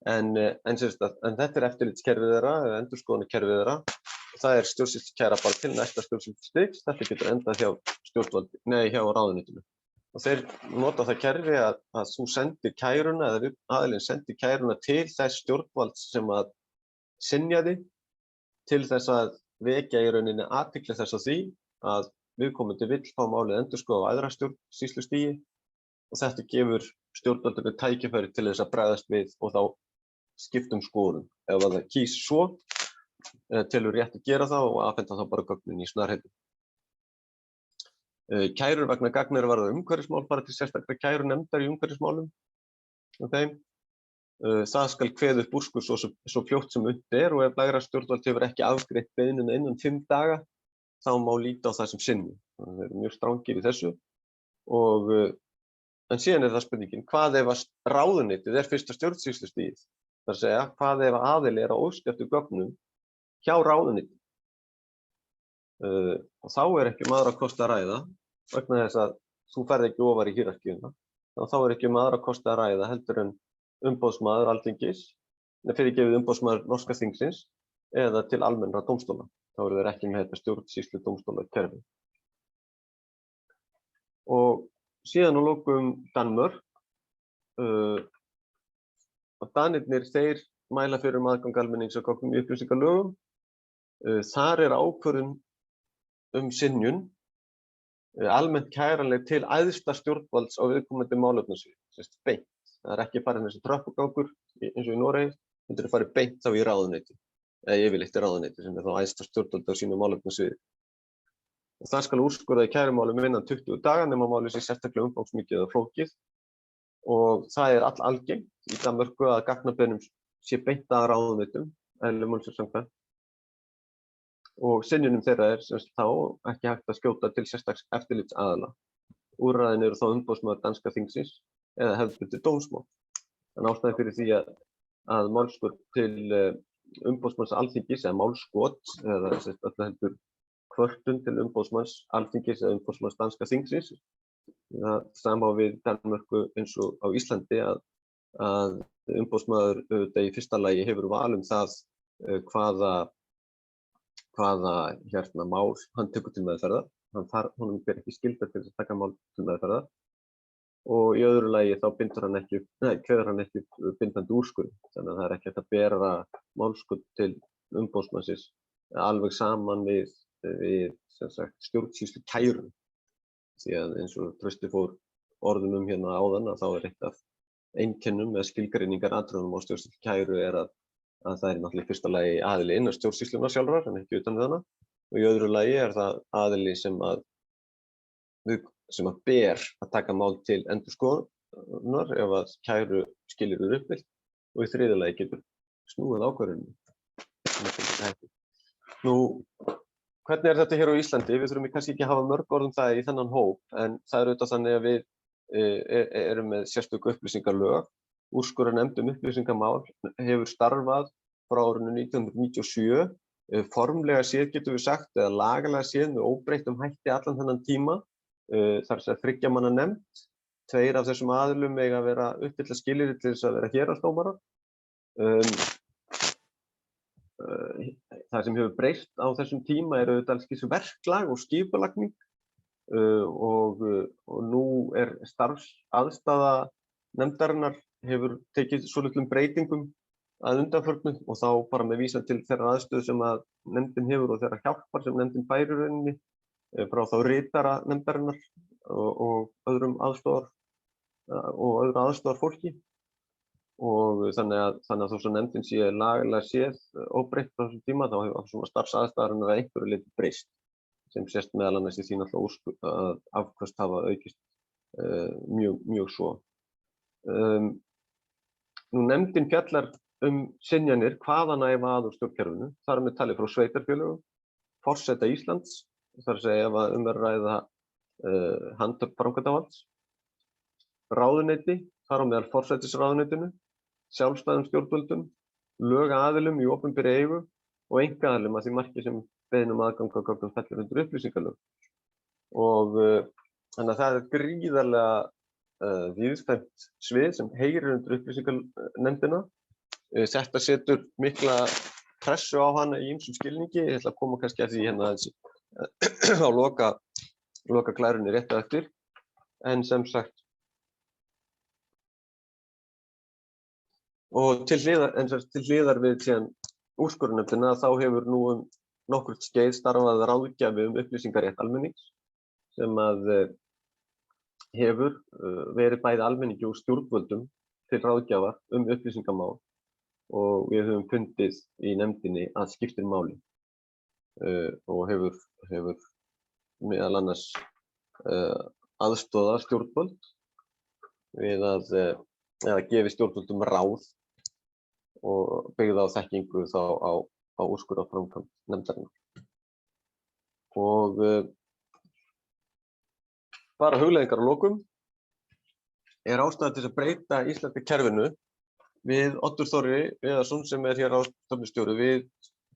En þetta eftirlitskerfið þeirra, endurskoðunarkerfið þeirra, og það stjórnsýslukæra bara til næsta stjórnsýslustigs. Þetta getur endað hjá ráðuneytinu. Og þeir nota það kerfi að þú sendir kæruna, eða aðilinn sendir kæruna til þess stjórnvalds sem að synjaði, til þess að vekja í rauninni athygli þess á því að viðkomandi vill fá málið endurskoðað á æðra stjórnsýslustigi, og þetta gefur stjórnvaldinu tækifæri til þess að bregðast við og þá skiptum skoðun. Ef það kýs svo, telur rétt að gera það og afhenda þá bara gögnin í snarheitum. Kærur vegna gagna varða umhverfismál fara til sérstakra kærunefndar í umhverfismálum. Það skal kveða upp úrskurð svo fljótt sem unnt og ef lægra stjórnvald hefur ekki afgreitt beiðnina innan 5 daga, þá má líta á það sem synjun. Þeir eru mjög strangir í þessu. En síðan það spurningin, hvað ef að ráðuneytið fyrsta stjórnsýslustigið? Það segja, hvað ef aðili að óska eftir gögnum hjá ráðuneytið? Og þá ekki aðra kosti að ræða, vegna þess að þú ferð ekki ofar í hierarkíuna, þá ekki aðra kosti að ræða heldur en umboðsmaður Alþingis, fyrirgefið umboðsmaður norska þingsins, eða til almennra dómstóla. Þá eru þeir ekki með þetta stjórnsýslu dómstólakerfi. Og síðan að lokum Danmörk. Danirnir, þeir mæla fyrir aðgang almennings að gögnum í upplýsingalögum. Þar ákvörðun synjun almennt kæranleg til æðsta stjórnvalds á viðkomandi málefnasvið, beint. Það ekki farið þessi tröppugangur eins og í Noregi, heldur farið beint þá í ráðuneyti, eða yfirleitt í ráðuneyti sem þá æðsta stjórnvald á sínu málefnasviði. Það skal úrskurða í kærumálum innan 20 daga nema málið sé sérstaklega umfangsmikið eða flókið, og það algengt í Danmörku að gagnabeiðnum sé beint að ráðuneytum, eðli málsins samkvæmt. Og synjunum þeirra þá ekki hægt að skjóta til sérstaks eftirlitsaðila. Úrræðin eru þá umboðsmaður danska þingsins eða hefðbundið dómsmál. En ástæðan fyrir því að málskot til umboðsmanns Alþingis eða málskot eða öllu heldur kvörtun til umboðsmanns Alþingis eða umboðsmanns danska þingsins. Það sama við Danmörku eins og á Íslandi að umboðsmaður í fyrsta lagi hefur val það hvaða mál hann tekur til meðferðar. Honum ber ekki skylda til að taka mál til meðferðar. Og í öðru lagi þá kveður hann ekki bindandi úrskurð. Þannig að það ekki hægt að bera málskot til umboðsmannsins alveg saman við stjórnsýslu kærun. Því að eins og Trausti fór orðum hérna áðan að þá eitt af einkennum eða skilgreiningar atriðum á stjórnsýslu kæru að það náttúrulega í fyrsta lagi aðili innan stjórnsýslunnar sjálfrar en ekki utan við hana. Og í öðru lagi það aðili sem að ber að taka mál til endurskoðunar ef að kæru skilyrði eru uppfyllt, og í þriðja lagi getur snúið ákvörðunum. Hvernig þetta hér á Íslandi? Við þurfum kannski ekki að hafa mörg orð það í þennan hóp, en það auðvitað þannig að við erum með sérstöku upplýsingalög. Úrskurðarnefnd upplýsingamál hefur starfað frá árinu 1997. Formlega séð getum við sagt, eða lagalega séð með óbreyttum hætti allan þennan tíma. Þar sem 3 manna nefnd, 2 af þessum aðilum eiga að vera uppfylla skilyrði til þess að vera héraðsdómarar. það sem hefur breyst á þessum tíma auðvitað alls kyns verklag og skipulagning og nú starfsaðstaða nefndarinnar hefur tekið svolitlum breytingum að undanförnu og þá bara með vísan til þeirra aðstöðu sem að nefndin hefur og þeirra hjálpar sem nefndin fær í rauninni frá þá ritara nefndarinnar og öðru aðstoðarfólki. Og þannig að þó svo nefndin sé lagalega séð óbreytt á þessum tíma, þá hefur svona starfsaðstæðurnar að einhverju leyti breyst, sem sést meðal annars í því náttúrulega að afköst hafa aukist mjög svo. Nú nefndin fjallar synjanir hvaðanæfa úr stjórnkerfinu, þar með talið frá sveitarfélögum, forseta Íslands, þar að segja ef að að ræða handhöfn framkvæmdarvalds, ráðuneyti, þar á meðal forsætisráðuneytinu, sjálfstæðum stjórnvöldum, lögaðilum í opinberri eigu og einkaaðilum að því marki sem beiðni aðgang að gögnum fellur undir upplýsingalög. Og þannig að það gríðarlega víðfeðmt svið sem heyrir undir upplýsinganefndina. Þetta setur mikla pressu á hana í ýmsum skilningi. Ég ætla að koma kannski að því hérna á loka glærunni rétt á eftir. En sem sagt, og til hliðar við síðan úrskurðarnefndina þá hefur nú nokkurt skeið starfað ráðgjafi upplýsingarétt almennings sem að hefur verið bæði almenningi og stjórnvöldum til ráðgjafar upplýsingamál og við höfum fundið í nefndinni að skiptir máli og hefur meðal annars aðstoðað stjórnvöld við að gefi stjórnvöldum ráð og byggða á þekkingu þá á úrskurðarframkvæmd nefndarinnar. Og bara hugleiðingar að lokum ástæða til að breyta íslenska kerfinu. Við Oddur Þorri Viðarsson sem hér ráðstefnustjóri, við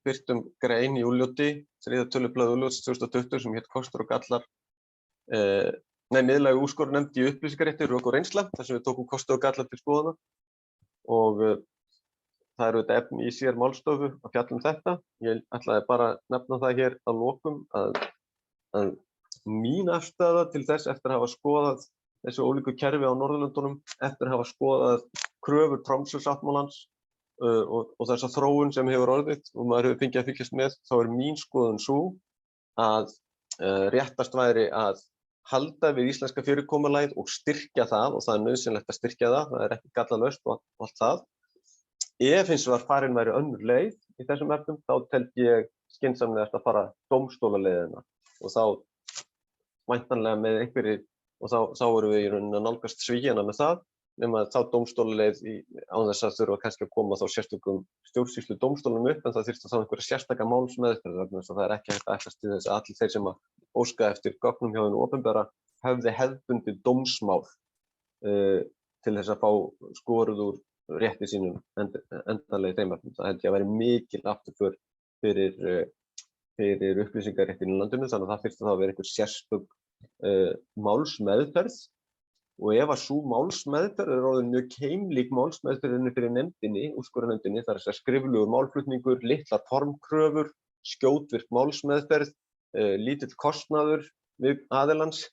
birtum grein í Úljóti, 3. tölublaði Úljóts 2020 sem hét Kostir og gallar miðlægu úrskurðarnefnd í upplýsingarétti, rök og reynsla, þar sem við tókum kosti og galla til skoðunar og það auðvitað efni í sér málstofu að fjalla þetta. Ég ætlaði bara að nefna það hér að lokum að mín afstaða til þess eftir að hafa skoðað þessi ólíku kerfi á Norðurlöndunum, eftir að hafa skoðað kröfur Tromsö-sáttmálans og þessa þróun sem hefur orðið og maður hefur fengið að fylgjast með, þá mín skoðun sú að réttast væri að halda við íslenska fyrirkomulagið og styrkja það og það nauðsynlegt að styrkja það ekki gallalaust og allt það. Ef hins vegar farin væri önnur leið í þessum efnum, þá teldi ég skynsamlegast að fara dómstólaleiðina og þá væntanlega með einhverju, og þá erum við í rauninni að nálgast Svíana með það, nema þá dómstólaleið án þess að þurfa kannski að koma þá sérstökum stjórnsýslu dómstólum upp, en það þyrfti þá einhverja sérstaka málsmeðferð vegna þess að það ekki hægt að ætlast til þess að allir þeir sem að óska eftir gögnum hjá hinu opinbera höfði hefðbundið dómsmál til þess að fá skoruð úr rétti sínum endanlega í þeim efnum. Það held ég að væri mikil afturför fyrir upplýsingaréttin í landinu, þannig að það þyrfti þá að vera einhver sérstök málsmeðferð og ef að sú málsmeðferð orðin mjög keimlík málsmeðferðinni fyrir nefndinni, úrskurðarnefndinni, það er skriflegur málflutningur, litlar formkröfur, skjótvirk málsmeðferð, lítill kostnaður við aðilans,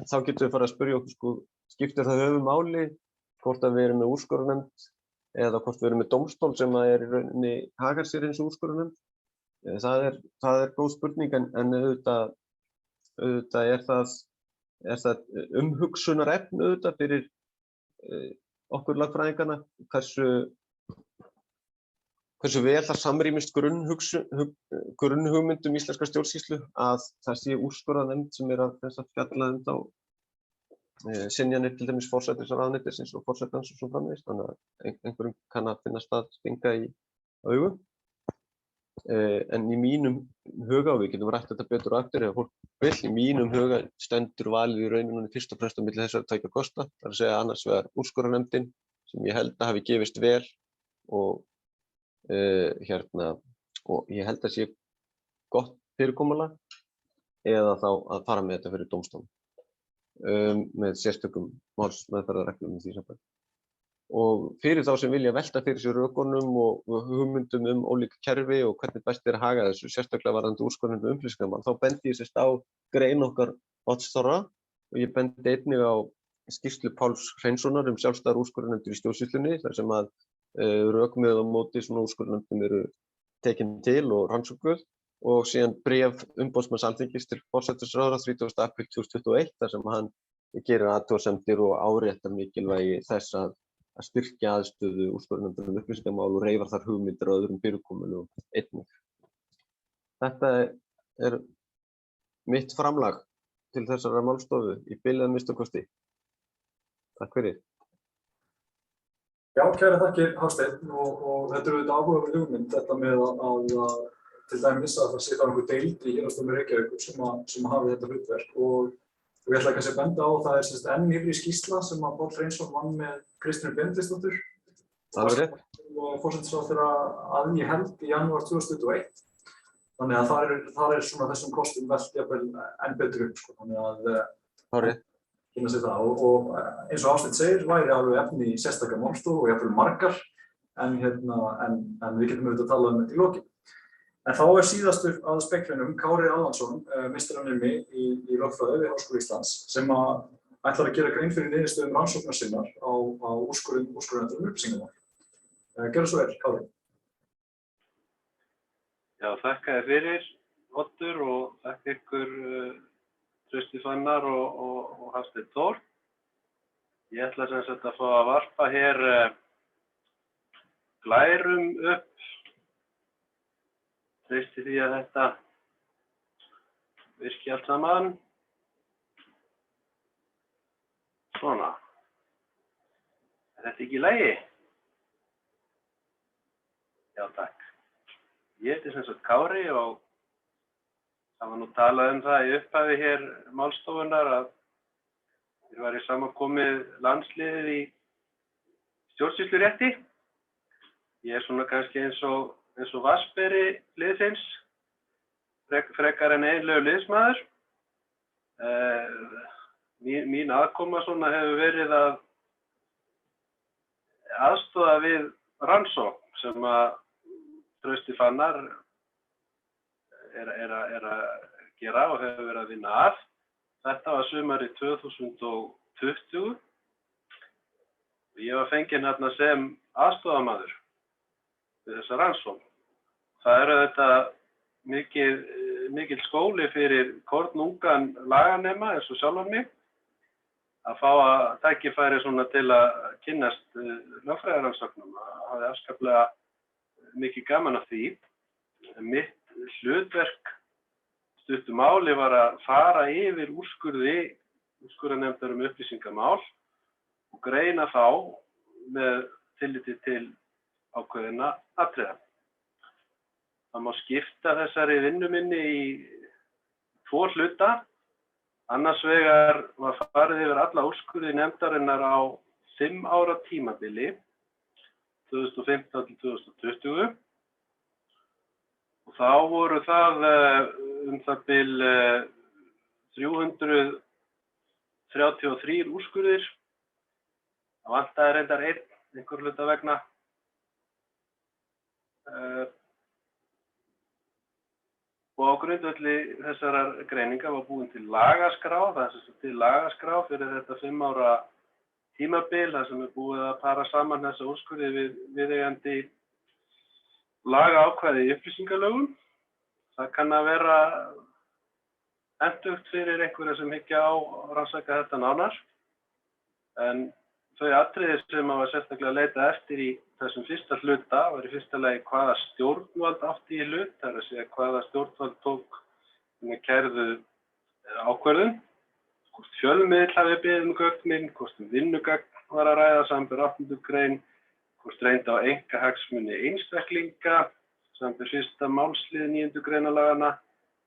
þá getum við farið að spyrja okkur, skiptir það höfuðmáli hvort að við erum með úrskurðarnefnd eða hvort við erum með dómstól sem að í rauninni hagar sér eins og úrskurðarnefnd. Það er góð spurning en auðvitað er það umhugsunarefni auðvitað fyrir okkur lagfræðingana hversu vel það samrýmist grunnhugmyndum íslenskrar stjórnsýslu að það sé úrskurðarnefnd sem að fjalla þá synjanir til dæmis forsætisráðuneytisins og forsetans og svo framvegis, þannig að einhverjum kann að finna stað stinga í augu. En í mínum huga, og við getum rætt þetta betur og eftir ef fólk vill, í mínum huga stendur valið í rauninni fyrst og fremst á milli þessara tveggja kosta, það er að segja annars vegar úrskurðarnefndin sem ég held að hafi gefist vel og ég held að sé gott fyrirkomulag eða þá að fara með þetta fyrir dómstólum með sérstökum málsmeðferðarreglum í því sambandi. Og fyrir þá sem vilja velta fyrir sér rökunum og hugmyndum ólík kerfi og hvernig best að haga þessu, sérstaklega varðandi úrskurðarnefnd um upplýsingamál, þá bendi ég sérst á grein okkar Odds Þorra og ég bendi einnig á skýrslu Páls Hreinssonar sjálfstæðar úrskurðarnefndir í stjórnsýslunni, þar sem að rök með á móti svona úrskurðarnefndum eru tekin til og rannsóknuð, og síðan bréf umboðsmanns Alþingis til forsætisráðherra 30. apríl 2021, þar sem hann gerir athugasemdir og áréttar mikilvægi þess að styrkja aðstöðu úrskurðarnefndar upplýsingamál og reifar þar hugmyndir og öðrum fyrirkomulögum einnig. Þetta er mitt framlag til þessara málstofu í bili að minnsta kosti. Takk fyrir. Já, kærar þakkir Hafsteinn, og þetta auðvitað áhugaverð hugmynd, þetta með að til dæmis að það sé þá einhver deild í Héraðsdómi Reykjavíkur sem hafi þetta hlutverk, og ég ætla kannski að benda á það er sérst enn nýrri skýrsla sem að Páll Hreinsson vann með Kristínu Benediktsdóttur og forsætisráðherra að ég held í janúar 2021. Þannig að þar er svona þessum kostum velt jafnvel enn betur upp, sko. Þannig að kynna sér það, og eins og Hafsteinn segir væri alveg efni í sérstakar málstofu og jafnvel margar, en við getum auðvitað að tala þetta í lokin. En þá er síðastur að speklinum Kári Allansson, meistaranemi í lögfræði við Háskóla Íslands, sem ætlar að gera grein fyrir niðurstöðum rannsóknar sinnar á úrskurðarnefndar um upplýsingamál. Gjörðu svo vel, Kári. Já, þakka þér fyrir, Oddur, og þakka ykkur Trausti Fannar og Hafsteinn Þór. Ég ætla sem sagt að fá að varpa hér glærum upp, treysti því að þetta virki allt saman. Svona. Er þetta ekki í lagi? Já, takk. Ég heiti sem sagt Kári og það var nú talað það í upphafi hér málstofunnar að hér var í samankomið landsliðið í stjórnsýslurétti. Ég er svona kannski eins og Vassberi liðsins, frekar en einlegur liðsmaður. Mín aðkoma svona hefur verið að aðstoða við rannsókn sem að Trausti Fannar er að gera og hefur verið að vinna að. Þetta var sumarið 2020. Ég var fenginn hérna sem aðstofamaður við þessa rannsókn. Það er þetta mikill skóli fyrir kornungan laganema eins og sjálfan mig að fá að tækifæri svona til að kynnast lögfræðirannsóknum. Það hafði afskaplega mikið gaman af því. Mitt hlutverk stuttu máli var að fara yfir úrskurðarnefndar um upplýsingamál og greina þá með tilliti til ákveðinna atriða. Það má skipta þessari vinnu minni í 2 hluta. Annars vegar var farið yfir alla úrskurði nefndarinnar á 5 ára tímabili, 2015 til 2020. Og þá voru það það bil 333 úrskurðir. Það vantaði reyndar einhver hluta vegna. Og á grundvelli þessarar greininga var búin til lagaskrá, það er til lagaskrá fyrir þetta 5 ára tímabil, þar sem búið að para saman þessa úrskurði við viðeigandi lagaákvæði í upplýsingalögum. Það kann að vera hentugt fyrir einhverja sem hyggja á að rannsaka þetta nánar. En þau atriði sem var sérstaklega að leita eftir í þessum fyrsta hluta var í fyrsta lagi hvaða stjórnvald átti í hlut, það er að segja hvaða stjórnvald tók kærðu ákvörðun, hvort fjölmiðill hafi beðið gögnin, hvort vinnugagn var að ræða samanber 8. grein, hvort reyndi á einkahagsmuni einstaklinga, samanber 1. málslið 9. greinalaganna,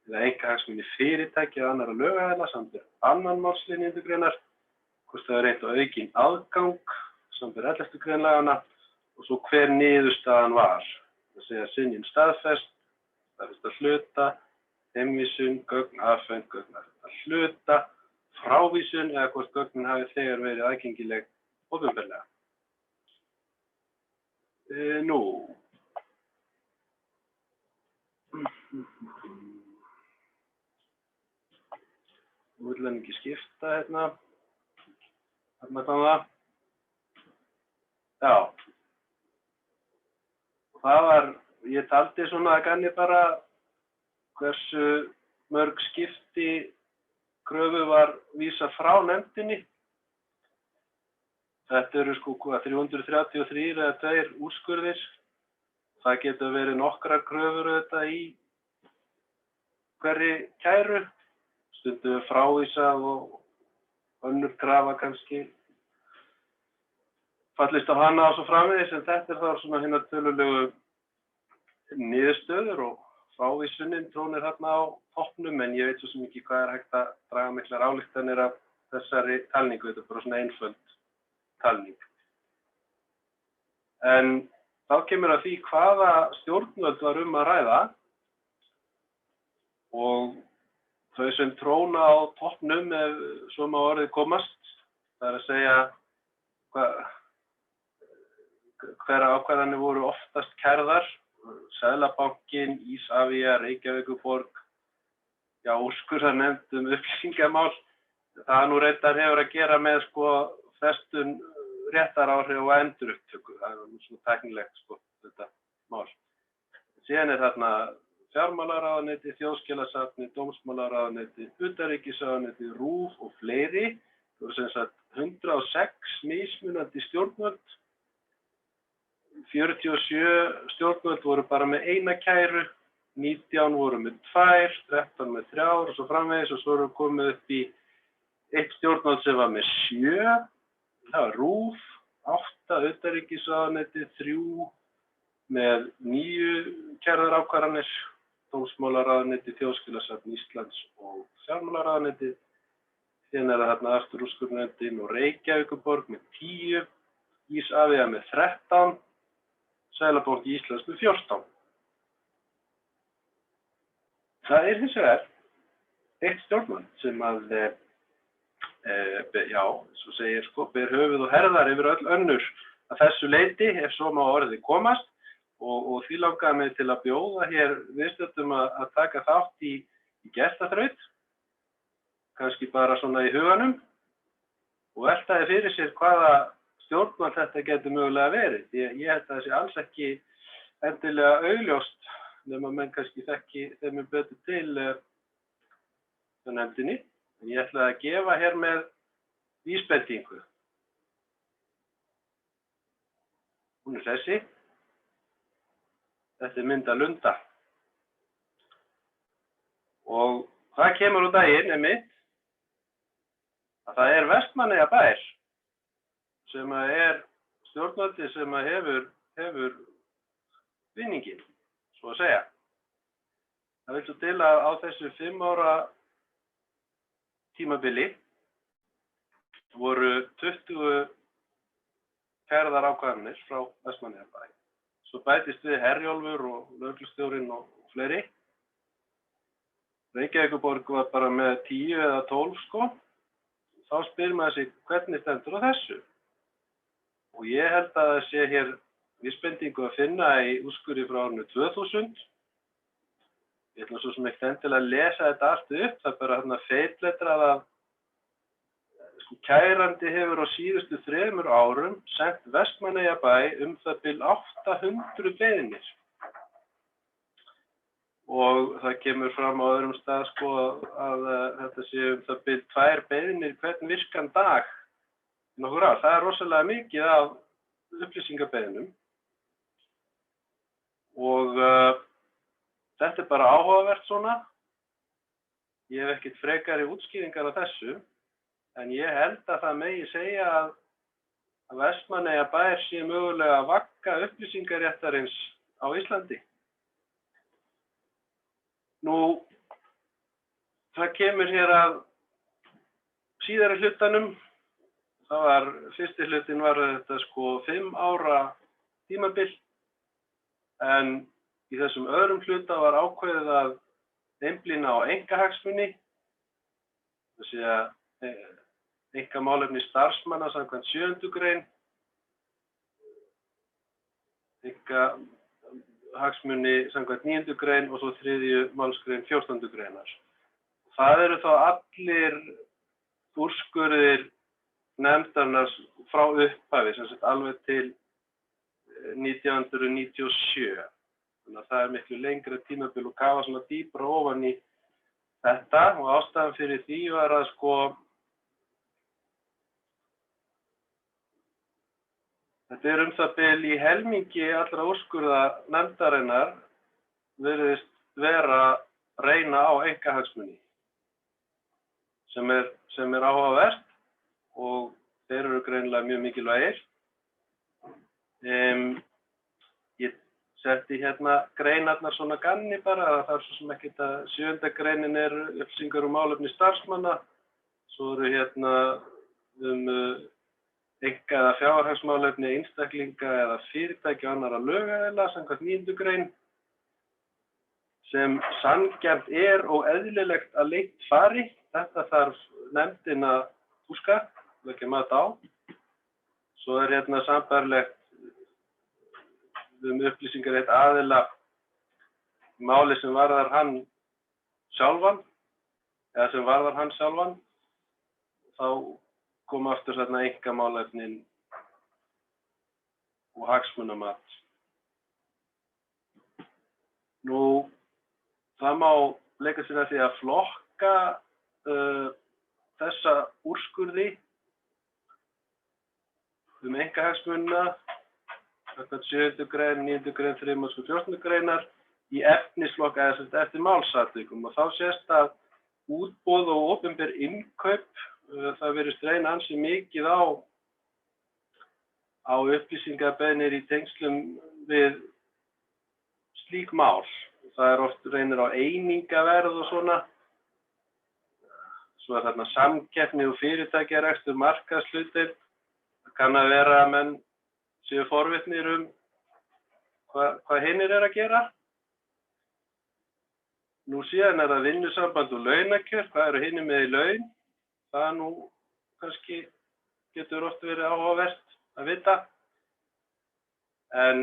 eða einkahagsmuni fyrirtækja eða annarra lögaðila, samanber 2. málslið 9. greinar, hvort það reyndi á aukinn aðgang, samanber 11. greinalaganna, og svo hver niðurstaðan var. Það segja synjun staðfest að hluta, heimvísun, gögn afhent, gögn að hluta, frávísun eða hvort gögnin hafi þegar verið aðgengileg opinberlega. Nú. Nú vill hann ekki skipta hérna. Þarna kom það. Já. Það var, ég taldi svona að ganni bara hversu mörg skipti kröfu var vísað frá nefndinni. Þetta eru sko 333 eða 2 úrskurðir. Það getur verið nokkrar kröfur auðvitað í hverri kæru. Stundum frávísað og önnur krafa kannski fallist á hana og svo framvegis, en þetta er þá svona hinar tölulegu niðurstöður og frávísunin trónir þarna á toppnum, en ég veit svo sem ekki hvað er hægt að draga miklar ályktanir af þessari talningu. Þetta er bara svona einföld talning. En þá kemur að því hvaða stjórnvöld var að ræða, og þau sem tróna á toppnum ef svo má orðið komast, það er að segja hverra ákvarðanir voru oftast kærðar, Seðlabankinn, Isavia, Reykjavíkurborg, úrskurðarnefnd upplýsingamál. Það nú reyndar hefur að gera með frestun réttaráhrif og endurupptöku. Það er nú svo tæknilegt þetta mál. Síðan er þarna fjármálaráðuneyti, þjóðskjalasafni, dómsmálaráðuneyti, utanríkisráðuneyti, RÚV og fleiri. Það voru sem sagt 106 mismunandi stjórnvöld. 47 stjórnvöld voru bara með 1 kæru, 19 voru með 2, 13 með 3 og svo framvegis, og svo voru komið upp í 1 stjórnvöld sem var með 7, það var RÚV, 8 utanríkisráðuneyti, 3 með 9 kærðar ákvarðanir, dómsmálaráðuneyti, þjóðskjalasafn Íslands og fjármálaráðuneyti. Síðan er það þarna aftur úrskurðarnefndin og Reykjavíkurborg með 10, Isavia með 13, Seðlabanki Íslands með 14. Það er hins vegar 1 stjórnvald sem að, svo segir ber höfuð og herðar yfir öll önnur að þessu leyti, ef svo má orðið komast, og því langaði mig til að bjóða hér viðstöddum að taka þátt í gestaþraut, kannski bara svona í huganum, og veltaði fyrir sér hvaða stjórnvald þetta getur mögulega verið. Ég held að það sé alls ekki endilega augljóst, nema menn kannski þekki þeim betur til nefndinni. En ég ætla að gefa hér með vísbendingu. Hún er þessi. Þetta er mynd af lunda. Og hvað kemur úr daginn einmitt? Að það er Vestmannaeyjabær sem er stjórnvaldi sem hefur vinninginn, svo að segja. Það vil svo til að á þessu 5 ára tímabili voru 20 kærðar ákvarðanir frá Vestmannaeyjabæ. Svo bætist við Herjólfur og lögreglustjórinn og fleiri. Reykjavíkurborg var bara með 10 eða 12 Þá spyr maður sig hvernig stendur á þessu. Og ég held að það sé hér vísbendingu að finna í úrskurði frá árinu 2000. Ég ætla svo sem ekki endilega að lesa þetta allt upp, það er bara þarna feitletrað að kærandi hefur á síðustu 3 árum sent Vestmannaeyjabæ það bil 800 beiðnir. Og það kemur fram á öðrum stað að þetta sé það bil 2 beiðnir hvern virkan dag. Það er rosalega mikið af upplýsingabeiðnum og þetta er bara áhugavert svona. Ég hef ekkert frekari útskýringar af þessu, en ég held að það megi segja að Vestmannaeyjabær sé mögulega að vagga upplýsingaréttarins á Íslandi. Nú, það kemur hér að síðari hlutanum. Fyrsti hlutin var þetta 5 ára tímabil, en í þessum öðrum hluta var ákveðið að einblína á einkahagsmuni, það sé að einkamálefni starfsmanna samkvæmt 7. grein, einkahagsmuni samkvæmt 9. grein og svo 3. málsgrein 14. greinar. Það eru þá allir úrskurðir nefndarinnar frá upphafi, sem sagt alveg til 1997. Þannig að það er miklu lengra tímabil og kafa svona dýpra ofan í þetta og ástæðan fyrir því var að þetta er það bil í helmingi allra úrskurða nefndarinnar virðist vera að reyna á einkahagsmuni sem er áhugavert og þeir eru greinilega mjög mikilvægir. Ég setti hérna greinarnar svona ganni bara, það er svo sem ekkert að 7. greinin er upplýsingar málefni starfsmanna, svo eru hérna einka- eða fjárhagsmálefni einstaklinga eða fyrirtækja og annarra lögaðila samkvæmt 9. grein sem sanngjarnt er og eðlilegt að leynt fari. Þetta þarf nefndin að túlka, leggja mat á. Svo er hérna sambærilegt upplýsingarétt aðila máli sem varðar hann sjálfan, eða sem varðar hann sjálfan, þá koma aftur þarna einkamálefnin og hagsmunamat. Nú, það má leika sér að því að flokka þessa úrskurði einkahagsmunina, 7. grein, 9. grein, 3. og 14. greinar í efnisflokka eða eftir málsatvikum og þá sést að útboð og opinber innkaup það virðist reyna ansi mikið á upplýsingarbeiðnir í tengslum við slík mál. Það er oft reynir á einingaverð og svona. Svo er þarna samkeppni og fyrirtækjarekstur markaðshlutdeild. Það kann að vera að menn séu forvitnir hvað hinir er að gera. Nú síðan er það vinnusamband og launakjör, hvað eru hinir með í laun? Það nú kannski getur oft verið áhugavert að vita. En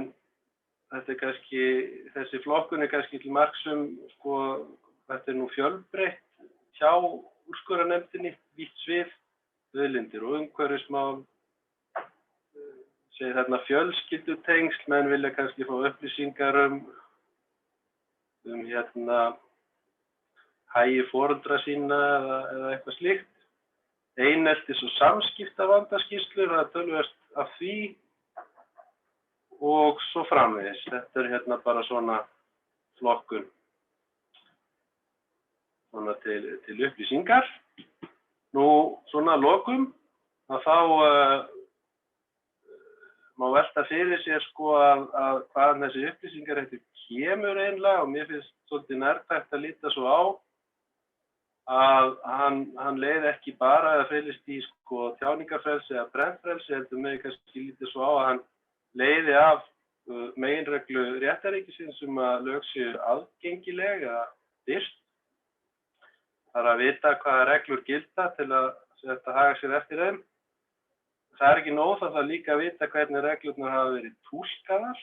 þetta er kannski, þessi flokkun er kannski til marks þetta er nú fjölbreytt hjá úrskurðarnefndinni, vítt svið, auðlindir og umhverfismál, segir þarna fjölskyldutengsl, menn vilja kannski fá upplýsingar hérna hagi foreldra sína eða eitthvað slíkt. Eineltis og samskiptavandaskýrslur, það er töluvert af því og svo framvegis. Þetta er hérna bara svona flokkun svona til upplýsingar. Nú, svona að lokum, að þá má velta fyrir sér að hvaðan þessi upplýsingaréttur kemur eiginlega og mér finnst svolítið nærtækt að líta svo á að hann leiði ekki bara eða felist í tjáningarfrelsi eða brennfrelsi, heldur mig kannski lítið svo á að hann leiði af meginreglu réttarríkisins að lög séu aðgengileg eða birt. Það er að vita hvaða reglur gilda til að þetta haga sér eftir þeim. Það er ekki nóg, það þarf líka að vita hvernig reglurnar hafa verið túlkaðar.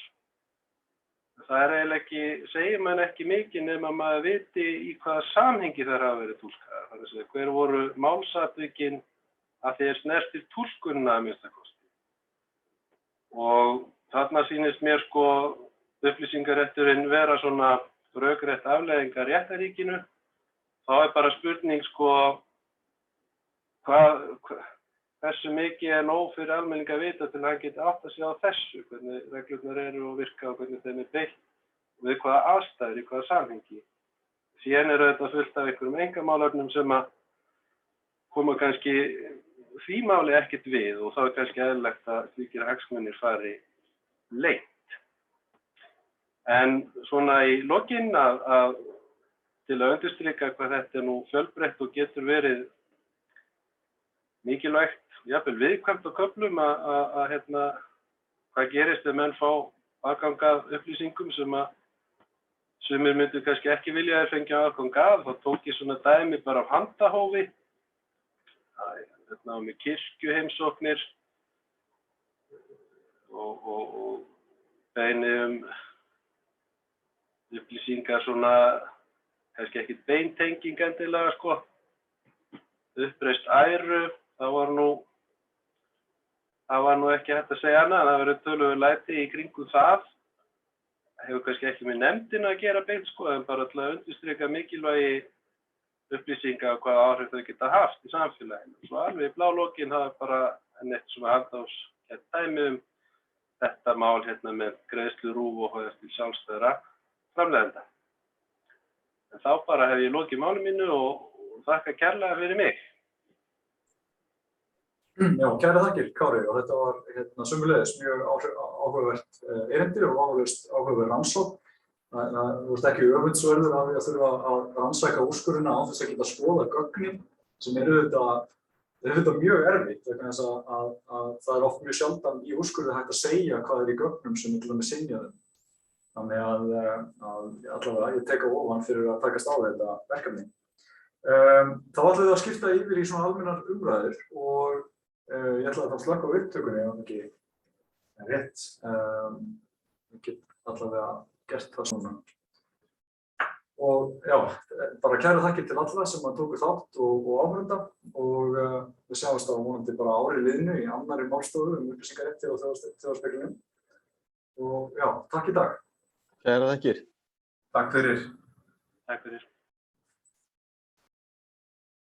Það er eiginlega ekki, segir mann ekki mikið nema maður viti í hvaða samhengi þær hafa verið túlkaðar. Það er að segja, hver voru málsatvikin að þeir snertir túlkunina að minnsta kosti. Og þarna sýnist mér upplýsingarétturinn vera svona rökrétt afleiðingar réttarríkinu. Þá er bara spurning hversu mikið er nóg fyrir almenning að vita til að hann geti átt að segja á þessu, hvernig reglurnar eru og virka og hvernig þeim er beitt og við hvaða aðstæður, í hvaða samhengi. Síðan eru þetta fullt af einhverjum einkamálefnum sem að koma kannski því máli ekkert við og þá er kannski eðlilegt að slíkir hagsmunir fari leynt. En svona í lokin til að undirstrika hvað þetta er nú fjölbreytt og getur verið mikilvægt, jafnvel viðkvæmt á köflum hvað gerist ef menn fá aðgang að upplýsingum sem að sumir myndu kannski ekki vilja að fengja aðgang að. Þá tók ég svona dæmi bara af handahófi, með kirkjuheimsóknir og beiðni upplýsingar svona, kannski ekki beintenging endilega sko. Uppreist æru, það var nú ekki hægt að segja annað, það verið töluverð læti í kringum það. Það hefur kannski ekki með nefndina að gera beint sko, en bara til að undirstrika mikilvægi upplýsinga og hvaða áhrif þau geta haft í samfélaginu. Svo alveg í blálokin það bara eitt svona handahófskennt dæmi þetta mál hérna með greiðslu RÚV og HS til sjálfstæðra framleiðenda. En þá bara hef ég lokið máli mínu og þakka kærlega fyrir mig. Já, kæra þakkir, Kári, og þetta var sömuleiðis mjög áhugavert erindi og áhugaverð rannsókn. Þú ert ekki öfundsverður af því að þurfa að rannsaka úrskurðina án þess að geta skoða gögnin sem eru auðvitað mjög erfitt vegna þess að það er oft mjög sjaldan í úrskurði hægt að segja hvað er í gögnum sem til að með synja þeim. Þannig að allavega ég tek á ofan fyrir að takast á þetta verkefni. Þá ætlum við að skipta yfir í svona almennar umræður og ég ætla að slökkva á upptökunni ef það ekki er rétt. Ég get allavega gert það svona. Og já, bara kæra þakkir til alla sem tóku þátt og áhorfenda og við sjáumst á vonandi bara ári liðnu í annarri málstofu upplýsingarétti og þjóðarspeglinum. Og já, takk í dag. Kæra þakkir. Takk fyrir. Takk fyrir.